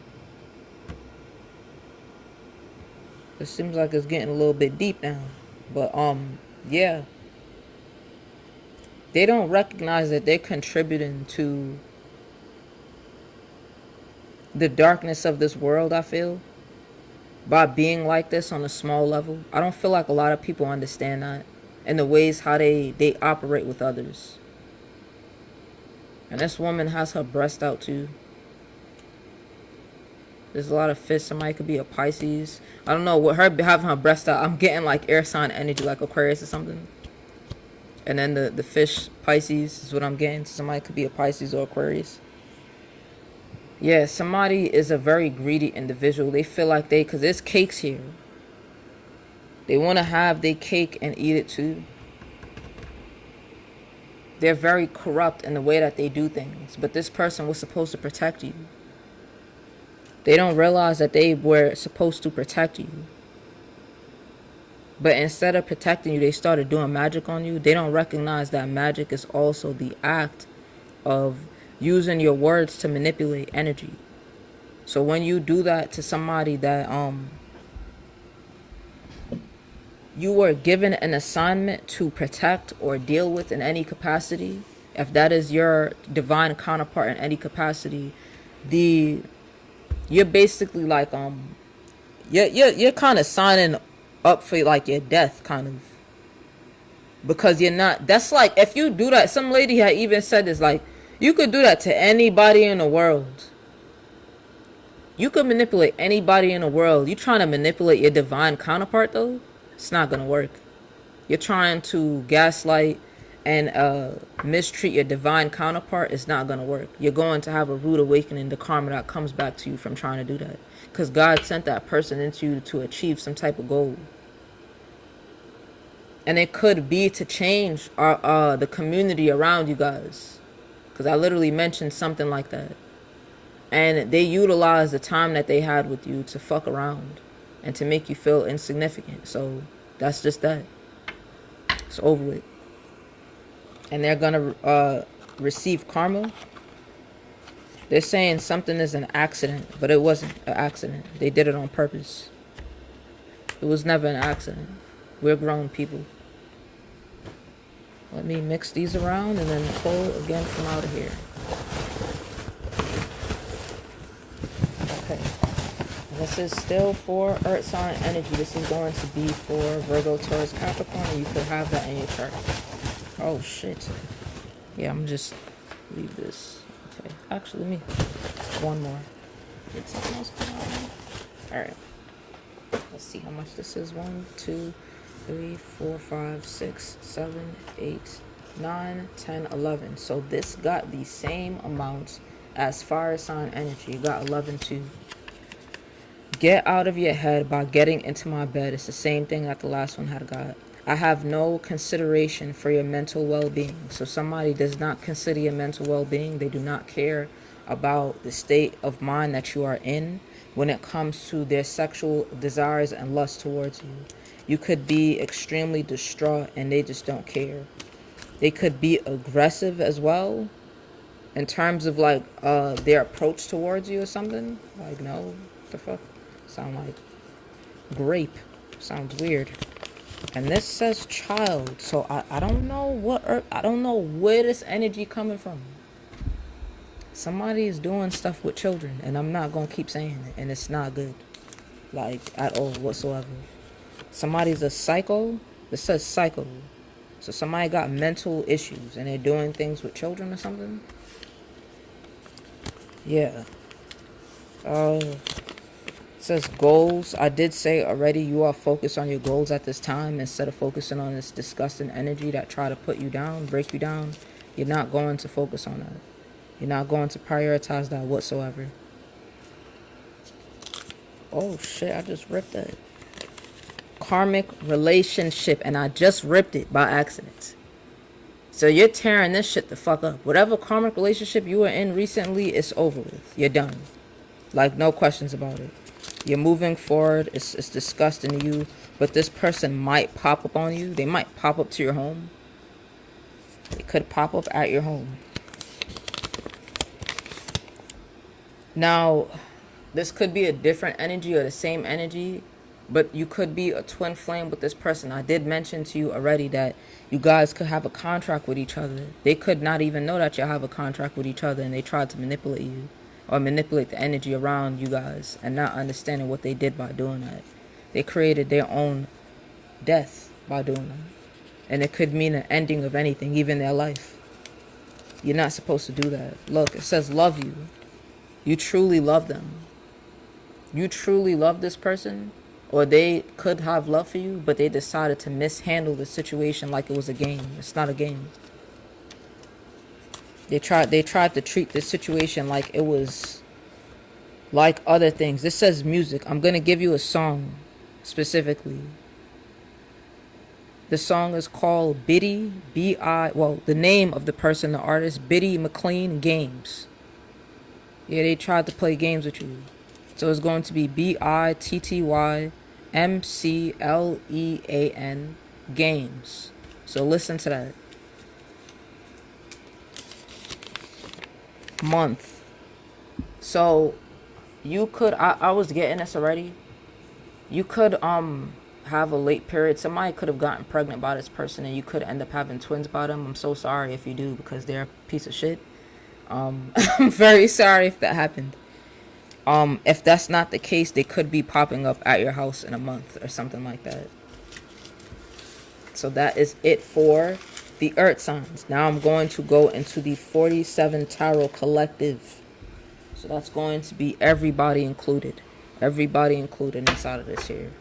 It seems like it's getting a little bit deep now. But, yeah. They don't recognize that they're contributing to the darkness of this world, I feel. By being like this on a small level. I don't feel like a lot of people understand that. And the ways how they operate with others. And this woman has her breast out too. There's a lot of fish. Somebody could be a Pisces. I don't know what her having her breast out. I'm getting like air sign energy, like Aquarius or something. And then the fish Pisces is what I'm getting. Somebody could be a Pisces or Aquarius. Yeah, somebody is a very greedy individual. They feel like because there's cakes here. They want to have their cake and eat it too. They're very corrupt in the way that they do things. But this person was supposed to protect you. They don't realize that they were supposed to protect you. But instead of protecting you, they started doing magic on you. They don't recognize that magic is also the act of using your words to manipulate energy. So when you do that to somebody that you were given an assignment to protect or deal with in any capacity, if that is your divine counterpart in any capacity, you're basically like you're kind of signing up for like your death, kind of, because you're not. That's like if you do that. Some lady had even said this, like, you could do that to anybody in the world. You could manipulate anybody in the world. You trying to manipulate your divine counterpart though? It's not gonna work. You're trying to gaslight and mistreat your divine counterpart. It's not gonna work. You're going to have a rude awakening, the karma that comes back to you from trying to do that, because God sent that person into you to achieve some type of goal. And it could be to change the community around you guys, because I literally mentioned something like that. And they utilized the time that they had with you to fuck around and to make you feel insignificant. So that's just that. It's over with. And they're gonna receive karma. They're saying something is an accident, but it wasn't an accident. They did it on purpose. It was never an accident. We're grown people. Let me mix these around and then pull again from out of here. Okay. This is still for Earth sign energy. This is going to be for Virgo, Taurus, Capricorn. You could have that in your chart. Oh shit. Yeah, I'm just leave this. Okay. Actually, let me one more. Did something else come out? Alright. Let's see how much this is. 1, 2, 3, 4, 5, 6, 7, 8, 9, 10, 11. So this got the same amount as fire sign energy. You got 11 too. Get out of your head by getting into my bed. It's the same thing that the last one had got. I have no consideration for your mental well-being. So somebody does not consider your mental well-being. They do not care about the state of mind that you are in when it comes to their sexual desires and lust towards you. You could be extremely distraught and they just don't care. They could be aggressive as well in terms of like their approach towards you or something. Like, no, what the fuck? Sound like grape. Sounds weird. And this says child. So I don't know I don't know where this energy coming from. Somebody is doing stuff with children, and I'm not gonna keep saying it, and it's not good, like, at all whatsoever. Somebody's a psycho. This says psycho. So somebody got mental issues and they're doing things with children or something. Yeah. It says goals. I did say already, you are focused on your goals at this time instead of focusing on this disgusting energy that try to put you down, break you down. You're not going to focus on that. You're not going to prioritize that whatsoever. Oh shit, I just ripped that. Karmic relationship, and I just ripped it by accident. So you're tearing this shit the fuck up. Whatever karmic relationship you were in recently, it's over with. You're done. Like, no questions about it. You're moving forward. It's disgusting to you, but this person might pop up on you. They might pop up to your home. They could pop up at your home. Now, this could be a different energy or the same energy, but you could be a twin flame with this person. I did mention to you already that you guys could have a contract with each other. They could not even know that you have a contract with each other, and they tried to manipulate you or manipulate the energy around you guys and not understanding what they did by doing that. They created their own death by doing that. And it could mean an ending of anything, even their life. You're not supposed to do that. Look, it says love you. You truly love them. You truly love this person, or they could have love for you, but they decided to mishandle the situation like it was a game. It's not a game. They tried to treat this situation like it was like other things. This says music. I'm gonna give you a song specifically. The song is called Biddy B.I. Well, the name of the person, the artist, Biddy McLean Games. Yeah, they tried to play games with you. So it's going to be BITTYMCLEAN Games. So listen to that. Month. So you could I was getting this already. You could have a late period. Somebody could have gotten pregnant by this person and you could end up having twins by them. I'm so sorry if you do because they're a piece of shit. I'm very sorry if that happened. If that's not the case, they could be popping up at your house in a month or something like that. So that is it for the earth signs. Now I'm going to go into the 47 Tarot Collective. So that's going to be everybody included. Everybody included inside of this here.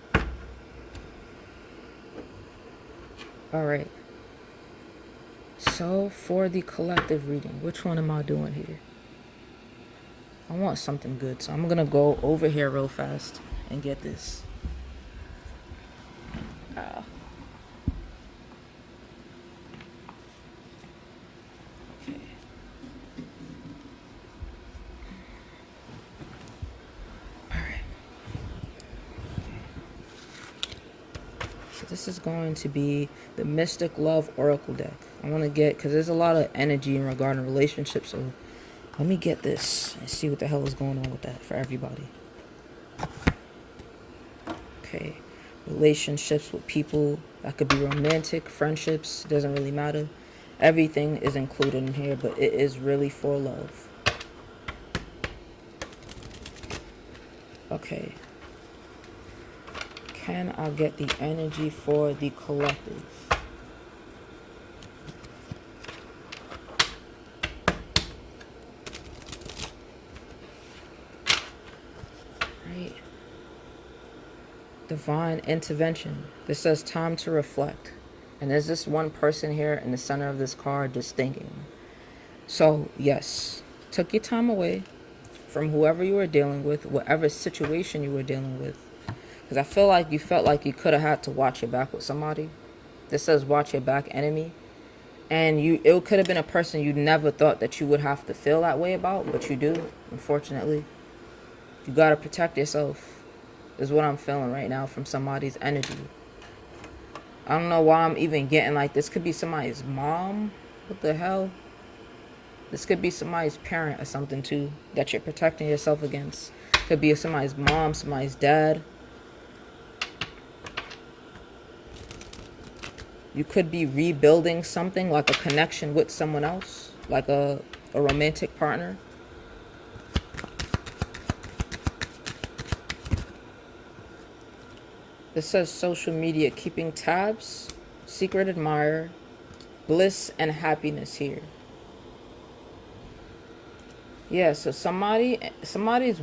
Alright. So for the collective reading, which one am I doing here? I want something good, so I'm going to go over here real fast and get this. Okay. Alright. So this is going to be the Mystic Love Oracle deck. I want to get, because there's a lot of energy in regarding relationships, so let me get this and see what the hell is going on with that for everybody. Okay. Relationships with people. That could be romantic, friendships. Doesn't really matter. Everything is included in here, but it is really for love. Okay. Can I get the energy for the collective? Divine intervention. This says time to reflect. And there's this one person here in the center of this card just thinking. So, yes, took your time away from whoever you were dealing with, whatever situation you were dealing with. Because I feel like you felt like you could have had to watch your back with somebody. This says watch your back, enemy. And it could have been a person you never thought that you would have to feel that way about, but you do, unfortunately. You got to protect yourself. Is what I'm feeling right now from somebody's energy. I don't know why I'm even getting like this. Could be somebody's mom. What the hell? This could be somebody's parent or something too that you're protecting yourself against. Could be somebody's mom, somebody's dad. You could be rebuilding something like a connection with someone else, like a romantic partner. This says social media, keeping tabs, secret admirer, bliss and happiness here. Yeah, so somebody's,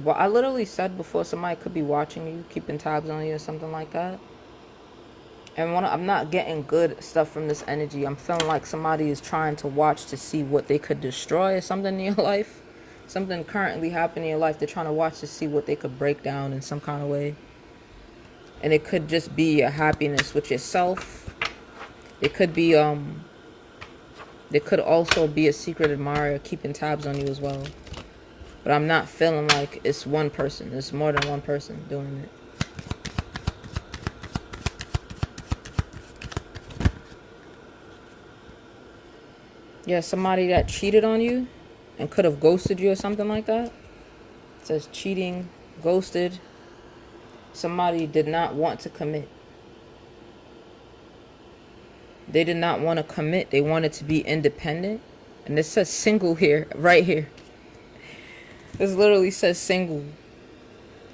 I literally said before, somebody could be watching you, keeping tabs on you or something like that. And I'm not getting good stuff from this energy. I'm feeling like somebody is trying to watch to see what they could destroy or something in your life. Something currently happening in your life. They're trying to watch to see what they could break down in some kind of way. And it could just be a happiness with yourself. It could be, there could also be a secret admirer keeping tabs on you as well. But I'm not feeling like it's one person. It's more than one person doing it. Yeah, somebody that cheated on you and could have ghosted you or something like that. It says cheating, ghosted. Somebody did not want to commit. They did not want to commit. They wanted to be independent. And this says single here, right here. This literally says single.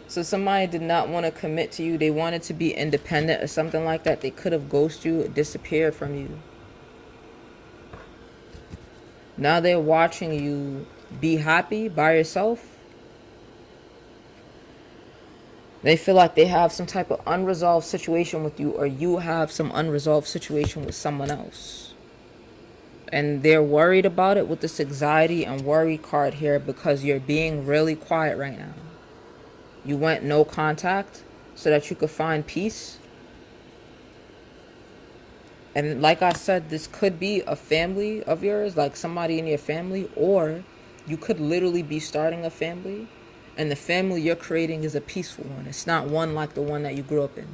So somebody did not want to commit to you. They wanted to be independent or something like that. They could have ghosted you or disappeared from you. Now they're watching you be happy by yourself. They feel like they have some type of unresolved situation with you, or you have some unresolved situation with someone else. And they're worried about it with this anxiety and worry card here because you're being really quiet right now. You went no contact so that you could find peace. And like I said, this could be a family of yours, like somebody in your family, or you could literally be starting a family, and the family you're creating is a peaceful one. It's not one like the one that you grew up in.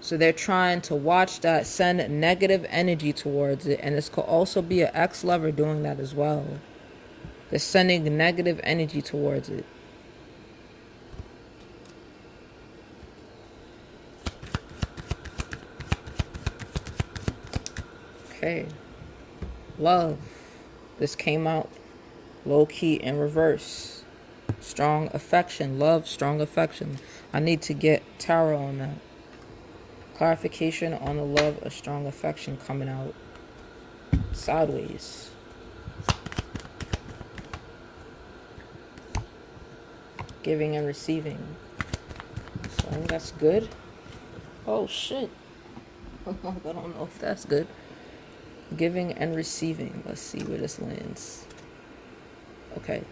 So they're trying to watch that, send negative energy towards it, and this could also be an ex-lover doing that as well. They're sending negative energy towards it. Okay. Love. This came out low-key in reverse. Strong affection. Love, strong affection. I need to get tarot on that. Clarification on the love, a strong affection coming out sideways. Giving and receiving. So that's good. Oh shit. I don't know if that's good. Giving and receiving. Let's see where this lands. Okay.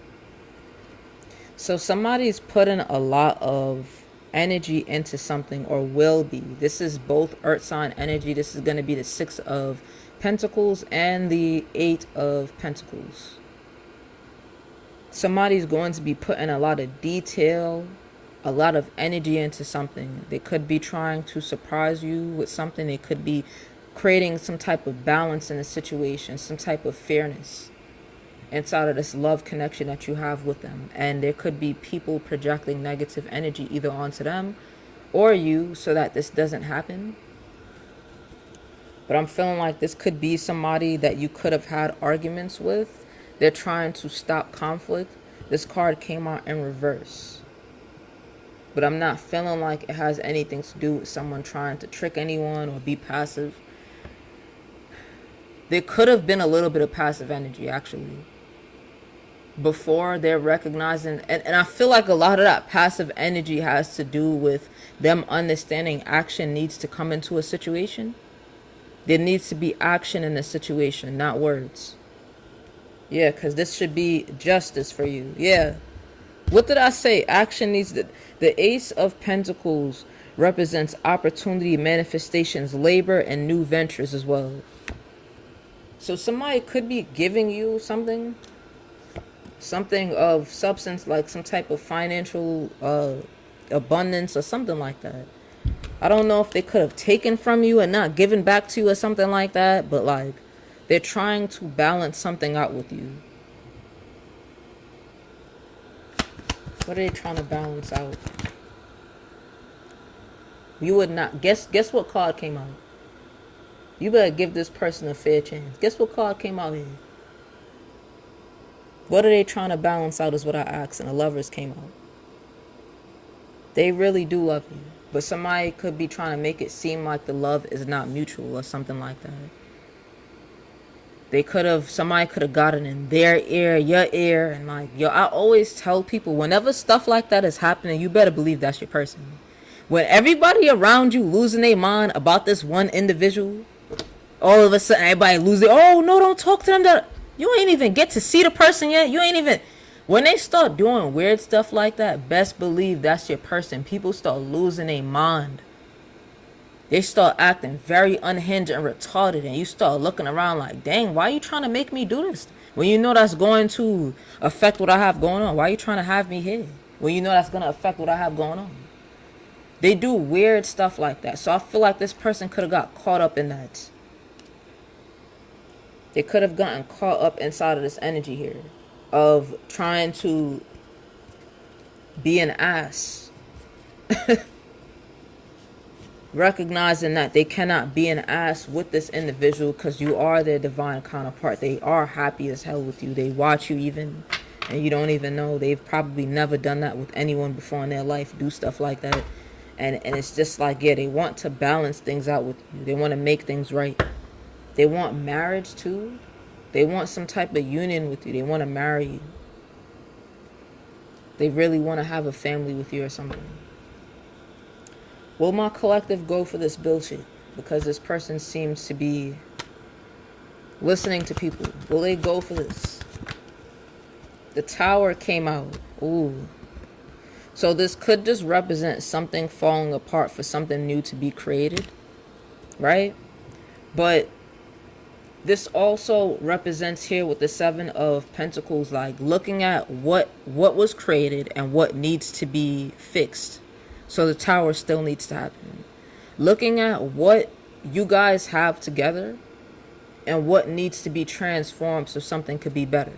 So somebody's putting a lot of energy into something, or will be. This is both earth sign energy. This is going to be the 6 of Pentacles and the 8 of Pentacles. Somebody's going to be putting a lot of detail, a lot of energy into something. They could be trying to surprise you with something. They could be creating some type of balance in a situation, some type of fairness inside of this love connection that you have with them. And there could be people projecting negative energy either onto them or you so that this doesn't happen. But I'm feeling like this could be somebody that you could have had arguments with. They're trying to stop conflict. This card came out in reverse. But I'm not feeling like it has anything to do with someone trying to trick anyone or be passive. There could have been a little bit of passive energy, actually, before they're recognizing. And I feel like a lot of that passive energy has to do with them understanding action needs to come into a situation. There needs to be action in the situation, not words. Yeah, because this should be justice for you. Yeah. What did I say? Action needs to... The Ace of Pentacles represents opportunity, manifestations, labor, and new ventures as well. So somebody could be giving you something of substance, like some type of financial abundance or something like that. I don't know if they could have taken from you and not given back to you or something like that, but like they're trying to balance something out with you. What are they trying to balance out? You would not guess what card came out. You better give this person a fair chance. Guess what card came out here? What are they trying to balance out is what I asked, and the Lovers came out. They really do love you, but somebody could be trying to make it seem like the love is not mutual or something like that. Somebody could have gotten in their ear, your ear, and like, yo, I always tell people, whenever stuff like that is happening, you better believe that's your person. When everybody around you losing their mind about this one individual, all of a sudden everybody loses. Oh no, don't talk to them. You ain't even get to see the person yet. You ain't even... When they start doing weird stuff like that, best believe that's your person. People start losing their mind. They start acting very unhinged and retarded, and you start looking around like, dang, why are you trying to make me do this? When you know that's going to affect what I have going on. Why are you trying to have me here? When you know that's going to affect what I have going on. They do weird stuff like that. So I feel like this person could have got caught up in that. They could have gotten caught up inside of this energy here of trying to be an ass. Recognizing that they cannot be an ass with this individual because you are their divine counterpart. They are happy as hell with you. They watch you even, and you don't even know. They've probably never done that with anyone before in their life, do stuff like that. And it's just like, yeah, they want to balance things out with you. They want to make things right. They want marriage too. They want some type of union with you. They want to marry you. They really want to have a family with you or something. Will my collective go for this bullshit? Because this person seems to be listening to people. Will they go for this? The Tower came out. Ooh. So this could just represent something falling apart for something new to be created, right? But this also represents here with the Seven of Pentacles, like looking at what was created and what needs to be fixed. So the Tower still needs to happen. Looking at what you guys have together and what needs to be transformed so something could be better.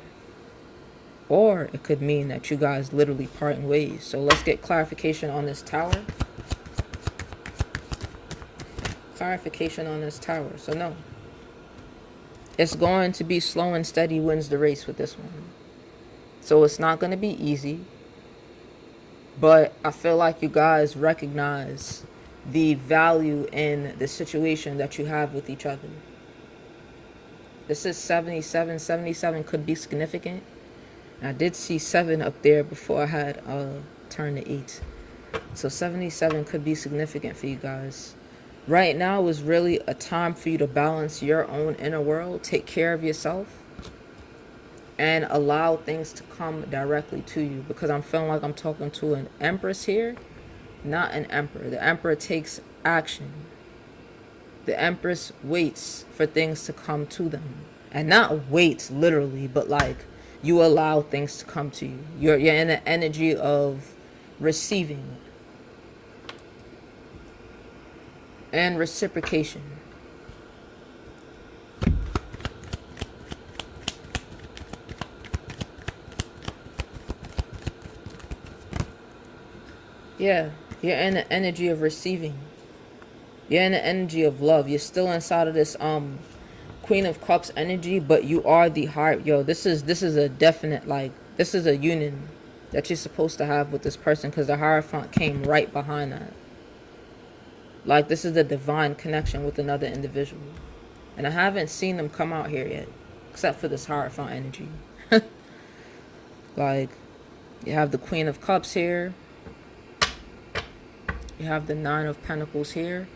Or it could mean that you guys literally parting ways. So let's get clarification on this Tower. Clarification on this Tower. So no. It's going to be slow and steady wins the race with this one. So it's not going to be easy. But I feel like you guys recognize the value in the situation that you have with each other. This is 77. 77 could be significant. I did see 7 up there before I had turned to 8. So 77 could be significant for you guys. Right now is really a time for you to balance your own inner world, take care of yourself, and allow things to come directly to you. Because I'm feeling like I'm talking to an Empress here, not an Emperor. The Emperor takes action. The Empress waits for things to come to them. And not waits literally, but like you allow things to come to you. You're in the energy of receiving and reciprocation. Yeah, you're in the energy of receiving. You're in the energy of love. You're still inside of this Queen of Cups energy, but you are the heart. Yo, this is a definite, like, this is a union that you're supposed to have with this person, because the Hierophant came right behind that. Like, this is the divine connection with another individual. And I haven't seen them come out here yet, except for this Hierophant energy. Like, you have the Queen of Cups here. You have the Nine of Pentacles here.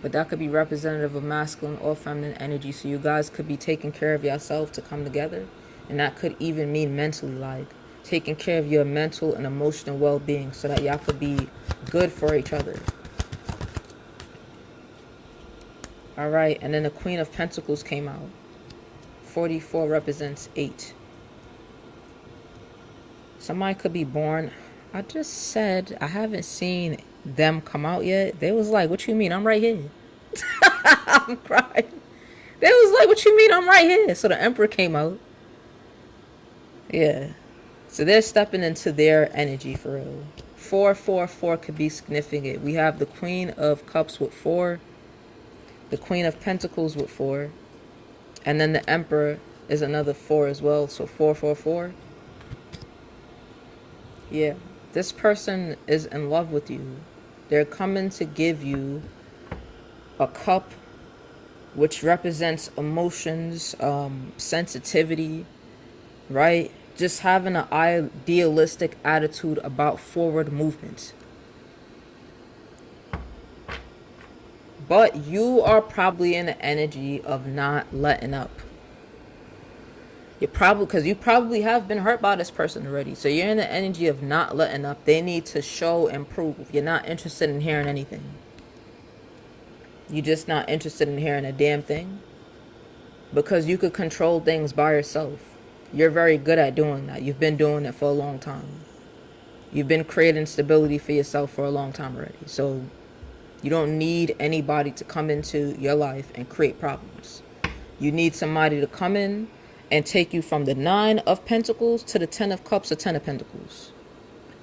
But that could be representative of masculine or feminine energy. So you guys could be taking care of yourself to come together. And that could even mean mentally, like taking care of your mental and emotional well-being so that y'all could be good for each other. All right, and then the Queen of Pentacles came out. 44 represents 8. Somebody could be born. I just said I haven't seen them come out yet. They was like, what you mean? I'm right here. I'm crying. They was like, what you mean? I'm right here. So the Emperor came out. Yeah. So they're stepping into their energy for real. 444 could be significant. We have the Queen of Cups with 4. The Queen of Pentacles with 4. And then the Emperor is another 4 as well. So 444. Yeah. This person is in love with you. They're coming to give you a cup, which represents emotions, sensitivity, right? Just having an idealistic attitude about forward movement. But you are probably in the energy of not letting up. You're probably, because you probably have been hurt by this person already. So you're in the energy of not letting up. They need to show and prove. You're not interested in hearing anything. You're just not interested in hearing a damn thing. Because you could control things by yourself. You're very good at doing that. You've been doing it for a long time. You've been creating stability for yourself for a long time already. So you don't need anybody to come into your life and create problems. You need somebody to come in and take you from the 9 of Pentacles to the 10 of Cups or 10 of Pentacles.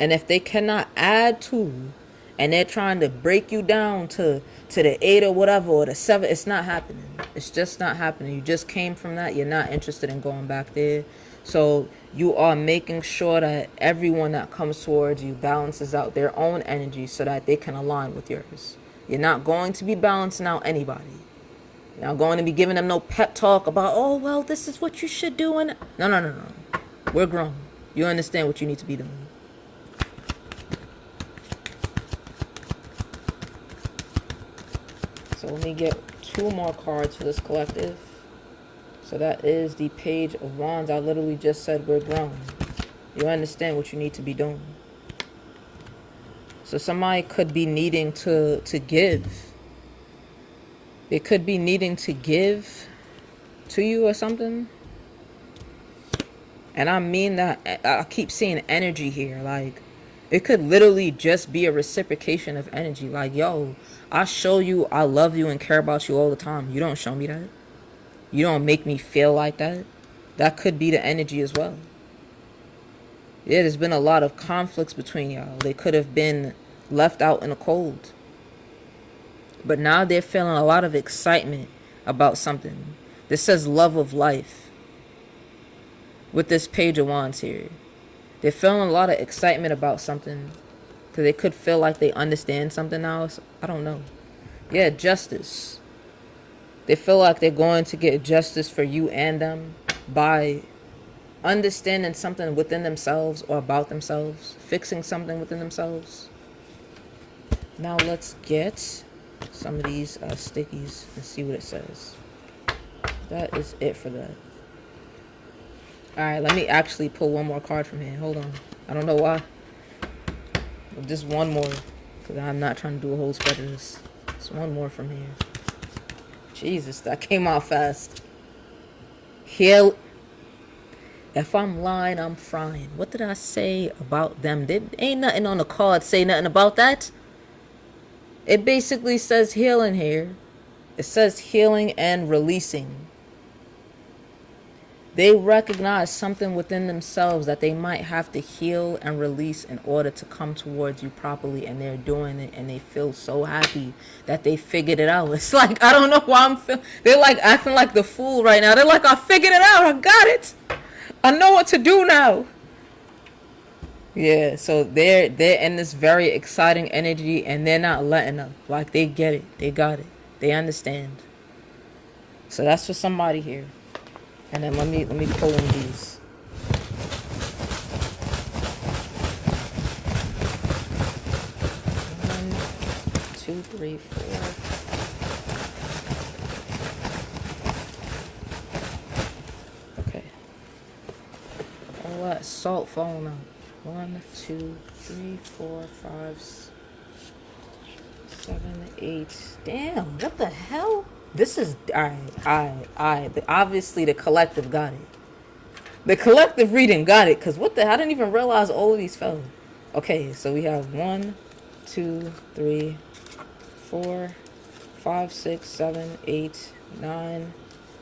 And if they cannot add to, and they're trying to break you down to the 8 or whatever, or the 7, it's not happening. It's just not happening. You just came from that. You're not interested in going back there. So you are making sure that everyone that comes towards you balances out their own energy so that they can align with yours. You're not going to be balancing out anybody. You're not going to be giving them no pep talk about, oh, well, this is what you should do. And no. We're grown. You understand what you need to be doing. So let me get 2 more cards for this collective. So that is the Page of Wands. I literally just said we're grown. You understand what you need to be doing. So somebody could be needing to give. They could be needing to give to you or something. And I mean that, I keep seeing energy here. Like, it could literally just be a reciprocation of energy. Like, yo, I show you I love you and care about you all the time. You don't show me that. You don't make me feel like that. That could be the energy as well. Yeah, there's been a lot of conflicts between y'all. They could have been left out in the cold. But now they're feeling a lot of excitement about something. This says love of life. With this Page of Wands here. They're feeling a lot of excitement about something. Because they could feel like they understand something now. I don't know. Yeah, justice. They feel like they're going to get justice for you and them by understanding something within themselves or about themselves. Fixing something within themselves. Now let's get some of these stickies and see what it says. That is it for that. Alright, let me actually pull one more card from here. Hold on. I don't know why. Just one more. Because I'm not trying to do a whole spread of this. Just one more from here. Jesus, that came out fast. Heal. If I'm lying, I'm frying. What did I say about them? Ain't nothing on the card say nothing about that. It basically says healing here. It says healing and releasing. They recognize something within themselves that they might have to heal and release in order to come towards you properly, and they're doing it, and they feel so happy that they figured it out. It's like, I don't know why I'm feeling. They're like acting like the fool right now. They're like, I figured it out. I got it. I know what to do now. Yeah, so they're in this very exciting energy, and they're not letting up. Like, they get it. They got it. They understand. So that's for somebody here. And then let me pull in these. One, 2, 3, 4. Okay. All that salt falling out. 1, 2, 3, 4, 5, 7, 8. Damn, what the hell? This is, alright. Obviously, the collective got it. The collective reading got it, because what the hell? I didn't even realize all of these fell. Okay, so we have 1, 2, 3, 4, 5, 6, 7, 8, 9,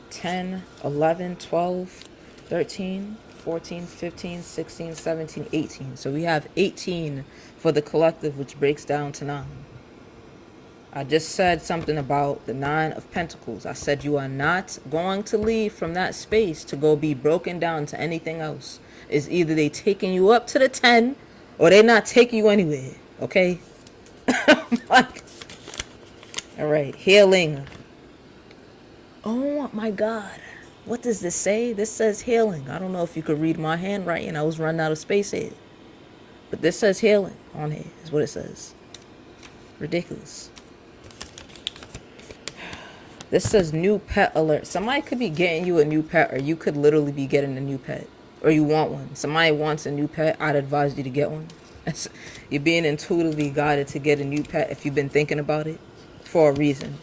10, 11, 12, 13, 14, 15, 16, 17, 18. So we have 18 for the collective, which breaks down to 9. I just said something about the 9 of Pentacles. I said you are not going to leave from that space to go be broken down to anything else. It's either they taking you up to the 10 or they not taking you anywhere. Okay? Like, all right. Healing. Oh my God. What does this say? This says healing. I don't know if you could read my handwriting. I was running out of space here. But this says healing on here is what it says. Ridiculous. This says new pet alert. Somebody could be getting you a new pet, or you could literally be getting a new pet. Or you want one. Somebody wants a new pet. I'd advise you to get one. You're being intuitively guided to get a new pet if you've been thinking about it for a reason.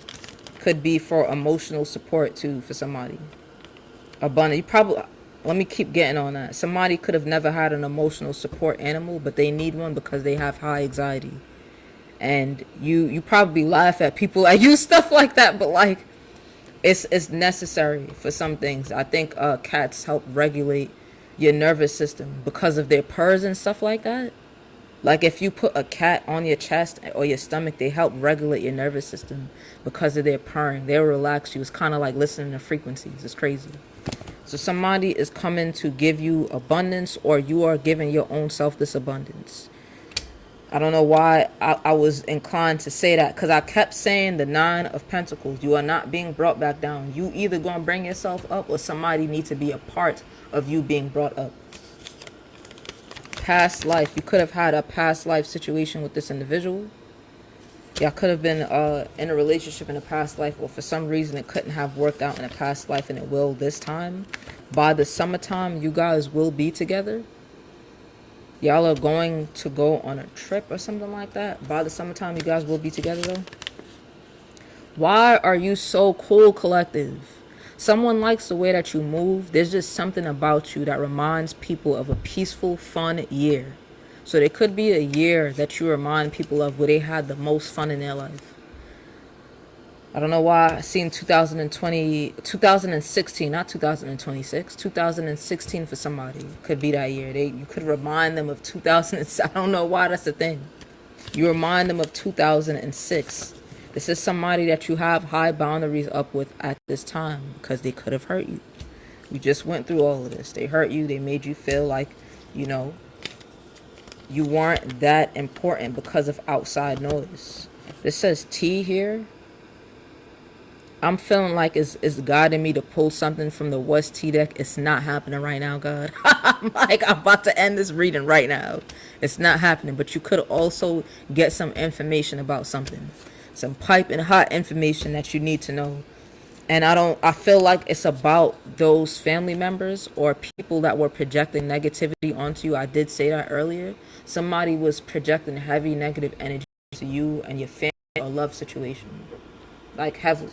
Could be for emotional support too for somebody. Abundant. You probably, let me keep getting on that. Somebody could have never had an emotional support animal, but they need one because they have high anxiety. And you probably laugh at people that use stuff like that, but like, it's necessary for some things. I think cats help regulate your nervous system because of their purrs and stuff like that. Like if you put a cat on your chest or your stomach, they help regulate your nervous system because of their purring. They'll relax you. It's kind of like listening to frequencies. It's crazy. So somebody is coming to give you abundance, or you are giving your own self this abundance. I don't know why I was inclined to say that, because I kept saying the 9 of Pentacles. You are not being brought back down. You either going to bring yourself up, or somebody needs to be a part of you being brought up. Past life. You could have had a past life situation with this individual. Y'all could have been in a relationship in a past life, or for some reason it couldn't have worked out in a past life and it will this time. By the summertime, you guys will be together. Y'all are going to go on a trip or something like that. By the summertime, you guys will be together though. Why are you so cool, collective? Someone likes the way that you move. There's just something about you that reminds people of a peaceful, fun year. So there could be a year that you remind people of where they had the most fun in their life. I don't know why I seen 2016, not 2026, 2016 for somebody. Could be that year. You could remind them of 2000. I don't know why that's a thing. You remind them of 2006. This is somebody that you have high boundaries up with at this time because they could have hurt you. We just went through all of this. They hurt you. They made you feel like, you know, you weren't that important because of outside noise. This says T here. I'm feeling like it's guiding me to pull something from the West T deck. It's not happening right now, God. I'm about to end this reading right now. It's not happening, but you could also get some information about something. Some piping hot information that you need to know. And I feel like it's about those family members or people that were projecting negativity onto you. I did say that earlier. Somebody was projecting heavy negative energy to you and your family or love situation. Like heavily.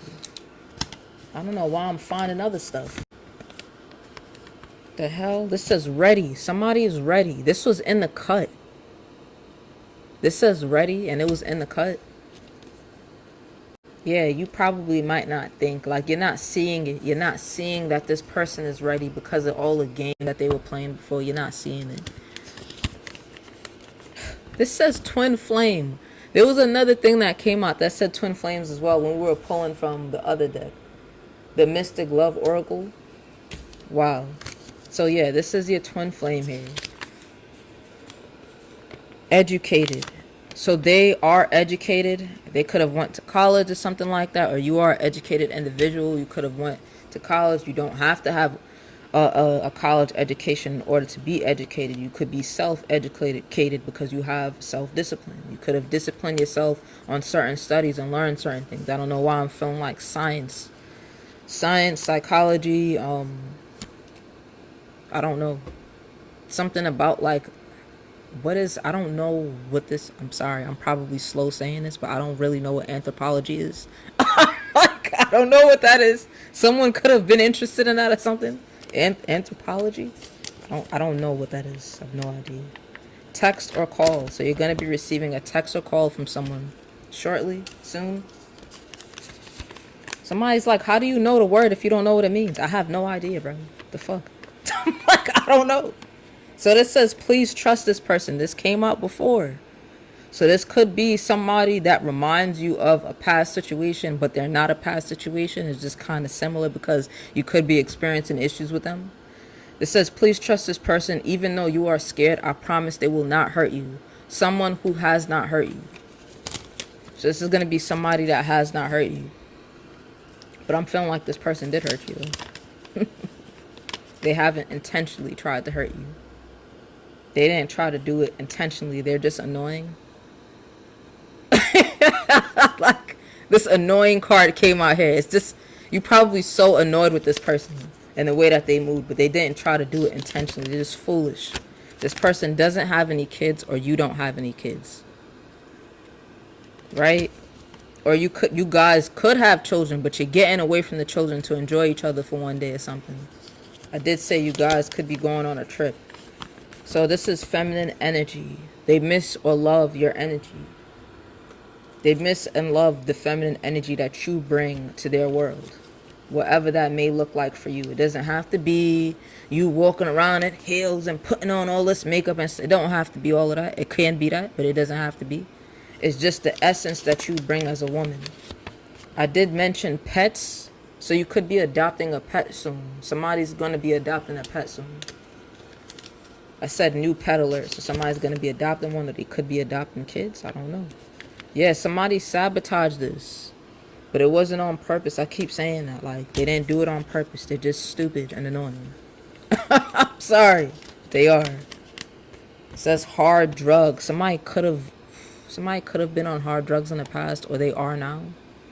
I don't know why I'm finding other stuff. The hell? This says ready. Somebody is ready. This was in the cut. This says ready and it was in the cut. Yeah, you probably might not think, like, you're not seeing it. You're not seeing that this person is ready because of all the game that they were playing before. You're not seeing it. This says twin flame. There was another thing that came out that said twin flames as well when we were pulling from the other deck. The Mystic Love Oracle. Wow. So yeah, this is your twin flame here. Educated. So they are educated. They could have went to college or something like that, or you are an educated individual. You could have went to college. You don't have to have a college education in order to be educated. You could be self-educated because you have self-discipline. You could have disciplined yourself on certain studies and learned certain things. I don't know why I'm feeling like science, psychology. I don't know, something about like. I don't know what this, I'm sorry, I'm probably slow saying this, but I don't really know what anthropology is. Like, I don't know what that is. Someone could have been interested in that or something. Anthropology? I don't know what that is. I have no idea. Text or call. So you're going to be receiving a text or call from someone shortly, soon. Somebody's like, how do you know the word if you don't know what it means? I have no idea, bro. The fuck? Like, I don't know. So this says, please trust this person. This came out before. So this could be somebody that reminds you of a past situation, but they're not a past situation. It's just kind of similar because you could be experiencing issues with them. It says, please trust this person. Even though you are scared, I promise they will not hurt you. Someone who has not hurt you. So this is going to be somebody that has not hurt you. But I'm feeling like this person did hurt you. They haven't intentionally tried to hurt you. They didn't try to do it intentionally. They're just annoying. Like, this annoying card came out here. It's just, you're probably so annoyed with this person and the way that they moved, but they didn't try to do it intentionally. They're just foolish. This person doesn't have any kids, or you don't have any kids. Right? Or you guys could have children, but you're getting away from the children to enjoy each other for one day or something. I did say you guys could be going on a trip. So this is feminine energy. They miss or love your energy. They miss and love the feminine energy that you bring to their world. Whatever that may look like for you. It doesn't have to be you walking around in heels and putting on all this makeup. And it don't have to be all of that. It can be that, but it doesn't have to be. It's just the essence that you bring as a woman. I did mention pets. So you could be adopting a pet soon. Somebody's going to be adopting a pet soon. I said new pet alert, so somebody's going to be adopting one, or they could be adopting kids. I don't know. Yeah, somebody sabotaged this, but it wasn't on purpose. I keep saying that. Like, they didn't do it on purpose. They're just stupid and annoying. I'm sorry. They are. It says hard drugs. Somebody could have Somebody could have been on hard drugs in the past, or they are now.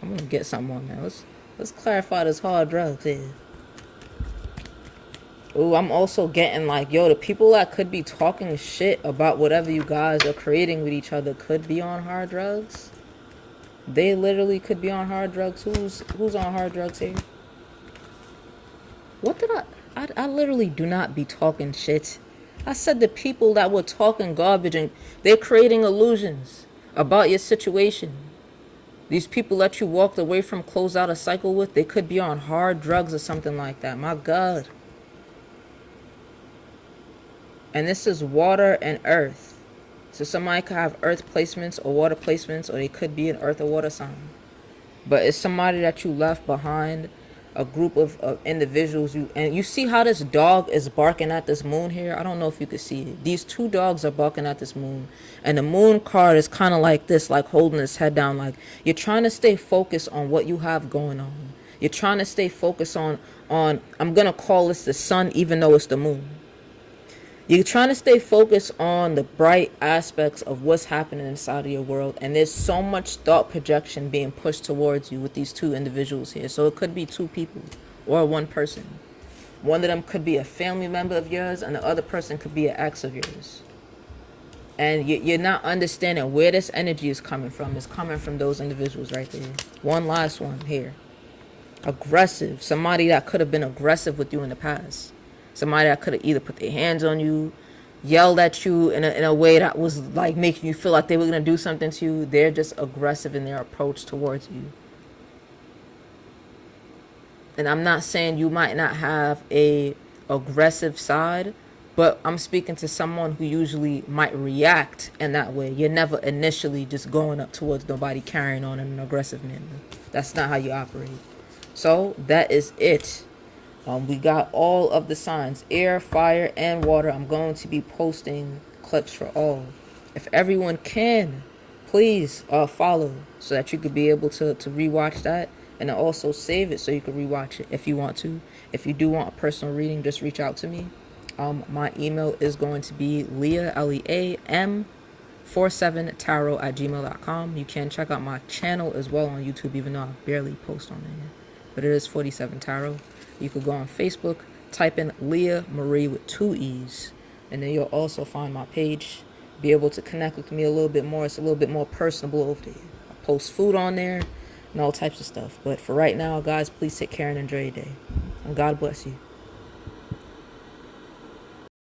I'm gonna get something on that. Let's clarify this hard drugs here. Ooh, I'm also getting like, yo, the people that could be talking shit about whatever you guys are creating with each other could be on hard drugs. They literally could be on hard drugs. Who's on hard drugs here? What did I literally do not be talking shit. I said the people that were talking garbage and they're creating illusions about your situation. These people that you walked away from, closed out a cycle with, they could be on hard drugs or something like that. My God. And this is water and earth. So somebody could have earth placements or water placements, or they could be an earth or water sign. But it's somebody that you left behind, a group of individuals. And you see how this dog is barking at this moon here? I don't know if you can see it. These two dogs are barking at this moon. And the moon card is kind of like this, like holding his head down. Like you're trying to stay focused on what you have going on. You're trying to stay focused on I'm going to call this the sun, even though it's the moon. You're trying to stay focused on the bright aspects of what's happening inside of your world. And there's so much thought projection being pushed towards you with these two individuals here. So it could be two people or one person. One of them could be a family member of yours, and the other person could be an ex of yours. And you're not understanding where this energy is coming from. It's coming from those individuals right there. One last one here. Aggressive. Somebody that could have been aggressive with you in the past. Somebody that could have either put their hands on you, yelled at you in a way that was like making you feel like they were going to do something to you. They're just aggressive in their approach towards you. And I'm not saying you might not have a aggressive side, but I'm speaking to someone who usually might react in that way. You're never initially just going up towards nobody carrying on in an aggressive manner. That's not how you operate. So that is it. We got all of the signs, air, fire, and water. I'm going to be posting clips for all. If everyone can, please follow so that you could be able to rewatch that, and also save it so you can rewatch it if you want to. If you do want a personal reading, just reach out to me. My email is going to be Leah, LEAM47tarot@gmail.com. You can check out my channel as well on YouTube, even though I barely post on there. But it is 47 Tarot. You could go on Facebook, type in Leah Marie with 2 E's, and then you'll also find my page. Be able to connect with me a little bit more. It's a little bit more personable over there. I post food on there and all types of stuff. But for right now, guys, please take care and enjoy your day. And God bless you.